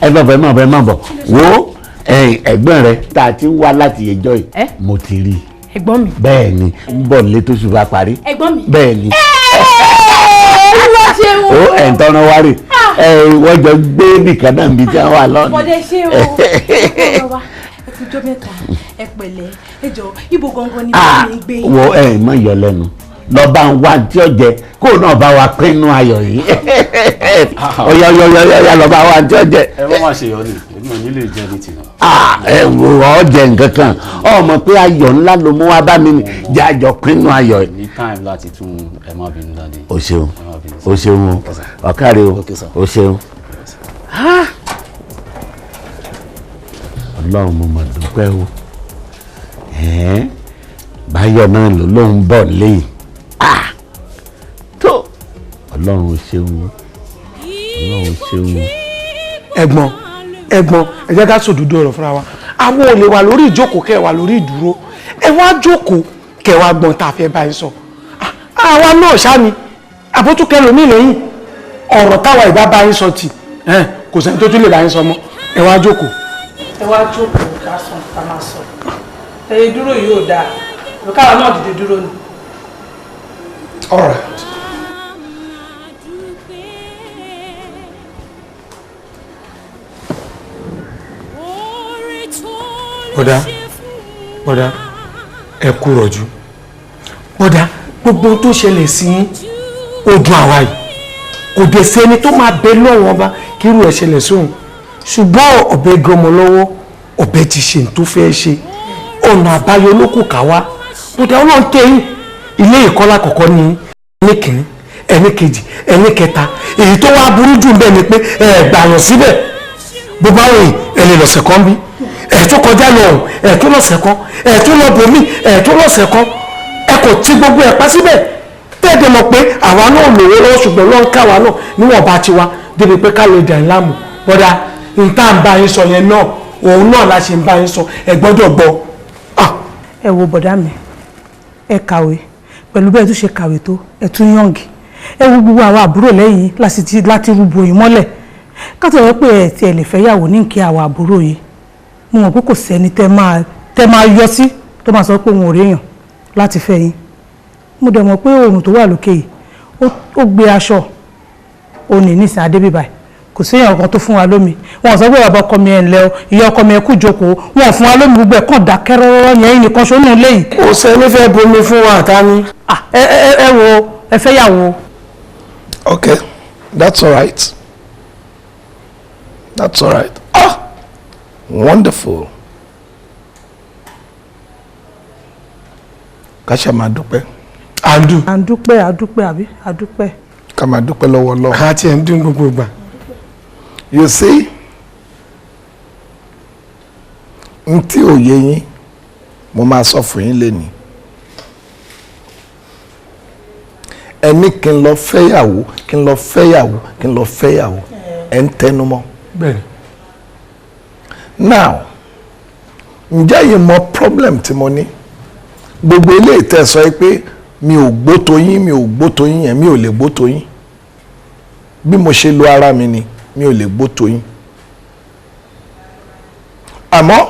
ẹ máa bọ̀ ẹ máa bọ̀ ẹ máa bọ̀ wo ẹ̀gbọ́n rẹ tá a ti ń wá láti ẹjọ́ yìí mo ti rí i. ẹ̀gbọ́n mi. bẹ́ẹ̀ ni ń bọ̀ nílé tó ṣùgbọ́n parí. ẹ̀gbọ́n mi. bẹ́ẹ̀ ni. olúwa ṣe wò. ó ẹ̀ ń tọ́nà wá rè wọ́n jọ gbé nìkan náà níbi tí wọ́n wà lọ́nà. bọ́dẹ ṣé o ẹ kú jọ mẹ́ta ẹ pẹ̀lẹ́ ẹ jọ ibo gangan ni bá mi gbé. wo ẹ mọ ìyọ lẹ́nu lọ bá ń wá tí ó jẹ kó náà bá wa pinnu ayọ̀ yìí ọyọ lọ bá wa tí ó jẹ. ẹ má má ṣe yọ ni èmi ò ní lè jẹ ní tìǹà. ẹ wo ọ jẹ nǹkan kan ọmọ pé ayọ̀ ńlá ló mú wá bá mi ni jẹ́ àjọ pinnu ayọ̀. ní time láti tún ẹ má bínú dáadé. o ṣeun o ṣeun o ọ̀kárí o ṣeun. Ọlọ́run mo mọ̀ dúpẹ́ o báyọ̀ náà ló lóun bọ̀ lẹ́yìn tó Ọlọ́run ṣeun Ọlọ́run ṣeun ẹ̀gbọ́n ẹ jẹ́ ká sòdodo ọ̀rọ̀ fúnra wa àwọn ò lè wà lórí ìjókòó kẹ́ wà lórí ìdúró ẹ wá jókòó kẹ́ wá gbọ́n tá a fẹ́ bá yín sọ àwa náà ṣá ni àbótúkẹ́ lómi lẹ́yìn ọ̀rọ̀ táwa ìbá bá yín sọ tì kò sẹ́ni tó tún lè bá yín sọ mọ́ ẹ wá jókòó. ẹ wá jókòó ká sọ ká máa sọ ẹyẹ dúró yìí ò dáa káwa náà dìde dúró ni. all right. bọ́dá ẹ kú rọ̀jú bọ́dá gbogbo tó ṣẹlẹ̀ sí ó dùn àwa yìí kò dẹ̀ sẹ́ni tó máa bẹ lọ́wọ́ ọba kí irú ẹ̀ ṣẹlẹ̀ sóhun ṣùgbọ́n ọ̀bẹ gọmọ lọ́wọ́ ọ̀bẹ ti ṣe tó fẹ́ ṣe ọ̀nà àbáyọ ló kù ká wá bọ́dá ọlọ́run tẹ̀yìn ilé ìkọ́lá kọ̀ọ̀kan ní ẹni kìíní ẹni kejì ẹni kẹta èyí tó wá burú jù bẹ́ẹ̀ ni pé gbàyàn síbẹ̀ bó bá wòye ẹ lè lọ̀sẹ̀ kan bí tó kọjá lọ tó lọ́sẹ̀ kan tó lọ bòmí tó lọ́sẹ̀ kan ẹ kò tí gbogbo ẹ̀ pa síbẹ̀ tẹ́ẹ̀dẹ̀ mọ̀ pé àwa náà lówó lọ́wọ́ ṣùgbọ́n lọ́n káwa náà níwọ̀n bá tiwa débi pé ká lè dà ń láàmú bọ́dà nta ń bá yín sọ yẹn náà òun náà la ṣe ń bá yín sọ ẹ gbọ́dọ̀ gbọ́. ẹ wo bọ̀dá mi ẹ kàwé pẹ̀lú bẹ́ẹ̀ tó ṣe kàwé tó ẹ tún yànjú ẹ wo gbogbo àwọn àbúrò lẹ́yìn láti rúbo yìí mọ́lẹ̀ ká tó yẹ pé ẹ tiẹ̀ lè fẹ́ yàwó ní nkí àwọn àbúrò yìí mo mọ̀ pé kò sẹ́ni tẹ́ máa yọ sí tó máa sọ pé òun ò rí èèyàn láti fẹ́ yín mo dẹ̀ mọ̀ pé oòrùn tó wà lókè yìí ó gbé aṣọ òní nísìn adébíbà kò sí èèyàn kan tó fún wa lómi wọn sọ pé bàbá ọkọ mi ẹ̀ ń lẹ o ìyá ọkọ mi ẹ̀ kú jókòó wọn fún wa lómi gbogbo ẹ̀ kàn dákẹ́ rọ́rọ́ ní ẹ̀yìn nìkan ṣónú léyìí. kò sẹ́ni fẹ́ bomi fún wa àtàní. ẹ wo ẹ fẹ́ yàwó. okay that's all right that's all right. Wonderful. Ká ṣe máa dúpẹ́. àdúpẹ́ àbí àdúpẹ́. Ká máa dúpẹ́ lọ́wọ́ Ọlọ́run. Ká tiẹ̀ ń dún gbogbo ìgbà. You see, n tí ò yé yín mo máa sọ fún yín lénìí. Ẹni kí n lọ fẹ́yàwó kí n lọ fẹ́yàwó kí n lọ fẹ́yàwó ẹ̀ ń tẹnu mọ́. Bẹ́ẹ̀ni. Now ǹjẹ́ yìí mọ problem tí mo ní gbogbo ilé ìtẹ̀sọ́ pé mi ò gbóto yín yẹn mi ò lè gbóto yín bí mo ṣe lo ara mi ni mi ò lè gbóto yín àmọ́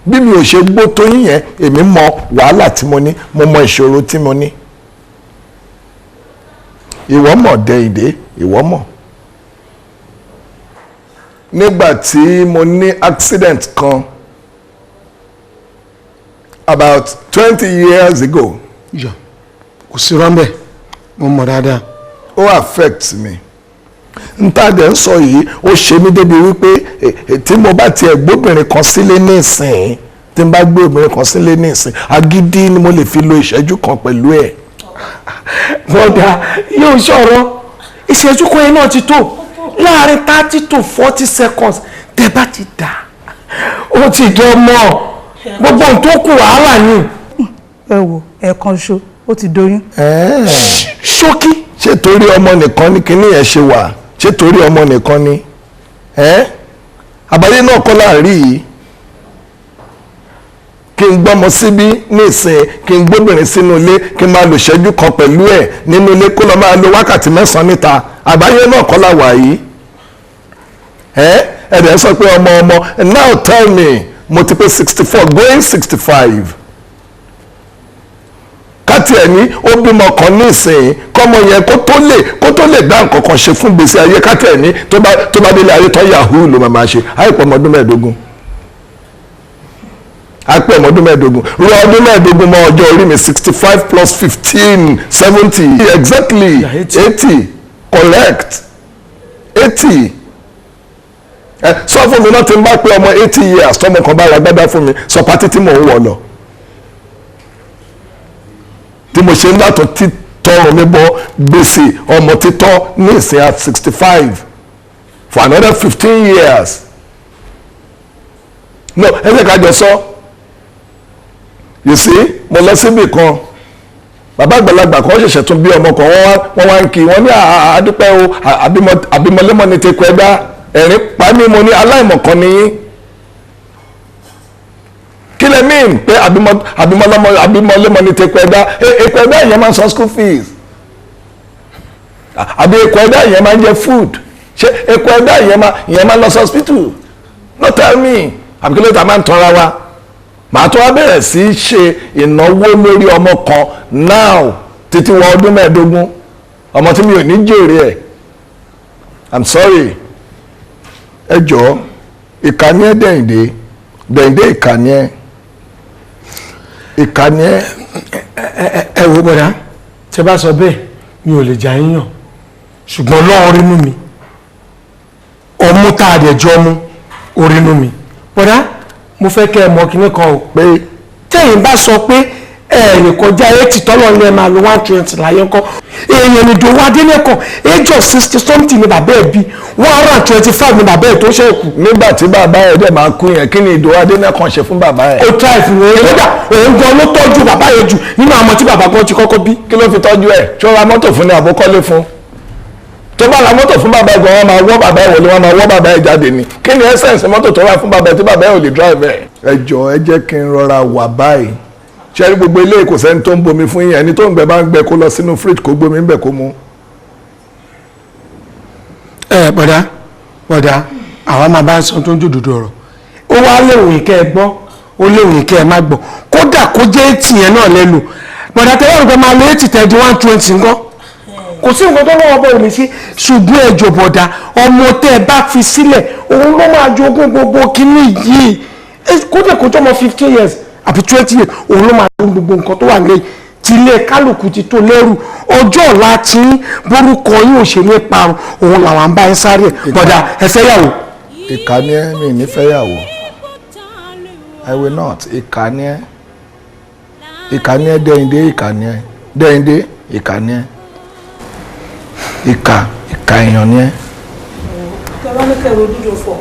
bí mi ò ṣe gbóto yín yẹn èmi mọ wàhálà tí mo ní mo mọ ìṣòro tí mo ní ìwọ mọ̀ dẹ́ìdé ìwọ mọ̀ nígbà tí mo ní accident kan about 20 years ago. yọ kò sí rọ́ńbẹ́ mo mọ̀ dáadáa. ó affect mi ntàdé ń sọ yìí ó ṣe mí débi wípé tí mo bá tiẹ̀ gbóbìnrin kan sílé nísìn tí n bá gbé obìnrin kan sílé nísìn agídí ni mo lè fi lo ìṣẹ́jú kan pẹ̀lú ẹ̀. bọ́dà yóò ṣọ̀rọ̀ ìṣẹ́jú kan yẹn náà ti tó láàrin 30 to 40 seconds tẹ bá ti dà ó ti dán mọ́ gbogbo ohun tó kù wàhálà ni. ẹ wo ẹ̀ẹ̀kan ṣo ó ti doyún. ṣókí ṣé torí ọmọ nìkan ní kinní yẹn ṣe wà ṣé torí ọmọ nìkan ni àbáyé náà kọ́ láàrin yìí kí n gbọ́mọ síbí nísìn kí n gbóbìnrin sínú ilé kí n máa lò ṣẹ́jú kan pẹ̀lú ẹ̀ nínú ilé kó lọ máa lo wákàtí 9 níta àbáyé náà kọ́ láwà yìí ẹ̀dẹ̀ sọ pé ọmọ now tell me mo ti pé 64 going 65 káti ẹ̀ ní ó bímọ kan nísìn kọ́mọ yẹn kó tó lè dá nǹkan kan ṣe fún gbèsè ayé káti ẹ̀ ní tó bá délé ayé tán yahoo ló máa ṣe àìpọ̀ ọmọ ọdún 15 àpẹ ọmọdún 15 rọ ọdún 15 mọ ọjọ́ orí mi 65 plus 15 70 exactly 80 correct 80 sọ fún mi náà tí n bá pé ọmọ 80 years tọmọ kan bá ra gbádá fún mi sọ pátí tí mò ń wọ̀ lọ tí mo ṣe ń látọ̀ títọrùn mi bọ gbèsè ọmọ títọ́ ní ìsìn at 65 for another 15 years no ẹ jẹ́ ká jọ sọ. You see mo lọ síbì kan bàbá àgbàlagbà kan ṣẹ̀ṣẹ̀ tún bí ọmọ kan wọ́n wá ń kí wọ́n ní àdúpẹ́ o àbímọlẹ́mọ ní tẹ́kọ̀ ẹ̀dá ẹ̀rín pàmí mo ní aláìmọ̀kan ni yín kí lẹ mean pé àbímọlẹ́mọ ní tẹ́kọ̀ ẹ̀dá èkó ẹ̀dá yẹn máa ń san school fees àbí èkó ẹ̀dá yẹn máa ń jẹ food ṣé èkó ẹ̀dá yẹn máa ń lọ sí hospital no tell me àbí kí ló ta máa ń tọ́ra wa màá tó wá bẹ̀rẹ̀ sí í ṣe ìnáwó lórí ọmọ kan now títí wọ ọdún 15 ọmọ tí mi ò ní jèrè ẹ̀ I'm sorry ẹ jọ̀ọ́ ìkànnì ẹ̀ Dẹ̀yìndé ìkànnì ẹ̀ ẹ wo bọ̀dá tí bá sọ bẹ́ẹ̀ mi ò lè jà yíyàn ṣùgbọ́n Ọlọ́run rínú mi ọmú tá a dẹ̀ jọ mú orínú mi bọ̀dá mo fẹ́ kẹ́ ẹ mọ̀ kíní kan ò pé tẹ́yìn bá sọ pé ẹ̀rìn kọjá 80 tọ́lọ̀ ní ẹ máa lo 120 láyé ńkọ́ èèyàn ní Ìdòwú Adélékàn age of 60 something ní bàbá ẹ̀ bí 125 ní bàbá ẹ̀ tó ṣe kù. nígbà tí bàbá ẹ̀ dẹ̀ máa kú yẹn kí ni Ìdòwú Adélékàn ṣe fún bàbá ẹ̀. ó try fún wọn kódà òun gan ló tọ́jú bàbá yẹn jù nínú àwọn tí bàbá gan ti kọ́kọ́ bí. kí ló fi tọ́jú ẹ̀ tí ó ra mọ́tò fún ni àbókọ́lé fún tó bá ra mọ́tò fún bàbá ẹ̀ gan wọ́n máa wọ́ bàbá ẹ̀ wọlé wọ́n máa wọ́ bàbá ẹ̀ jáde ni kí ni essence mọ́tò tó ra fún bàbá ẹ̀ tí bàbá ẹ̀ ò lè drive ẹ̀. ẹ jọ̀ọ́ ẹ jẹ́ kí n rọra wà báyìí ṣẹ́rí gbogbo ilé kò sẹ́ni tó ń bomi fún yín ẹni tó ń gbẹ bá ń gbẹ kó lọ sínú fridge kó gbómi ń bẹ̀ kó mu. bọ̀dá àwa máa bá ń sọ tó ń jòdòdò ọ̀rọ̀ ó wá léwìn kẹ́ ẹ gbọ́ ó léwìn kẹ́ ẹ má gbọ́ kódà kó jẹ́ 80 yẹn náà lẹ́nu bọ̀dá tẹ́lẹ̀ rẹ̀ máa lo 80 tẹ́ di 120 nǹkan kò sí nǹkan tó lọ́wọ́ bọ̀ òní sí ṣùgbọ́n ẹjọ́ bọ̀dá ọmọ tẹ́ ẹ bá fi sílẹ̀ òun ló máa jogún gbogbo kínní yìí kódà kó jọmọ 15 years àbí 20 years òun ló máa lo gbogbo nǹkan tó wà lẹ́yìn tí ilé kálukú ti tó lẹ́rù ọjọ́ ọ̀la tí borúkọ yín ò ṣe ní parun òun làwọn ń bá ń sáré bọ̀dá ẹ fẹ́ yàwó. ìkànnì ẹ mi ní fẹ́ yàwó I will not ìkànnì ẹ Dẹ̀yìndé ìkànnì ẹ Dẹ̀yìndé ìkànnì ẹ ìkà èèyàn ni ẹ. tọ́lá ní kẹrù ojújò fọ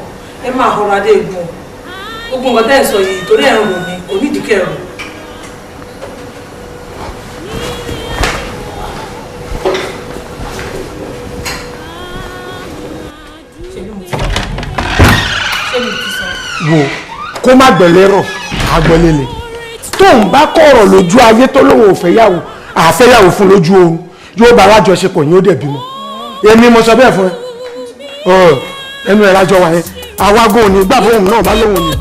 ẹ máa họra dé egun gbogbo nǹkan tẹ́ ẹ̀ sọ yìí torí ẹ̀rùn rò ní kò nídìí kẹrù. wo kó má gbẹ̀lẹ́rọ̀ agbọ́lélẹ̀ tó ń bá kọ̀rọ̀ lójú ayé tó lóun ò fẹ́yàwó àfẹ́yàwó fún lójú oorun yóò bá alájọṣepọ̀ yóò dẹ̀ bímọ èmi mo sọ bẹ́ẹ̀ fún ẹ ẹnu ẹ̀ lájọ wà yẹn àwa gbọ́ òní gbàgbọ́ òun náà bá lóun òní.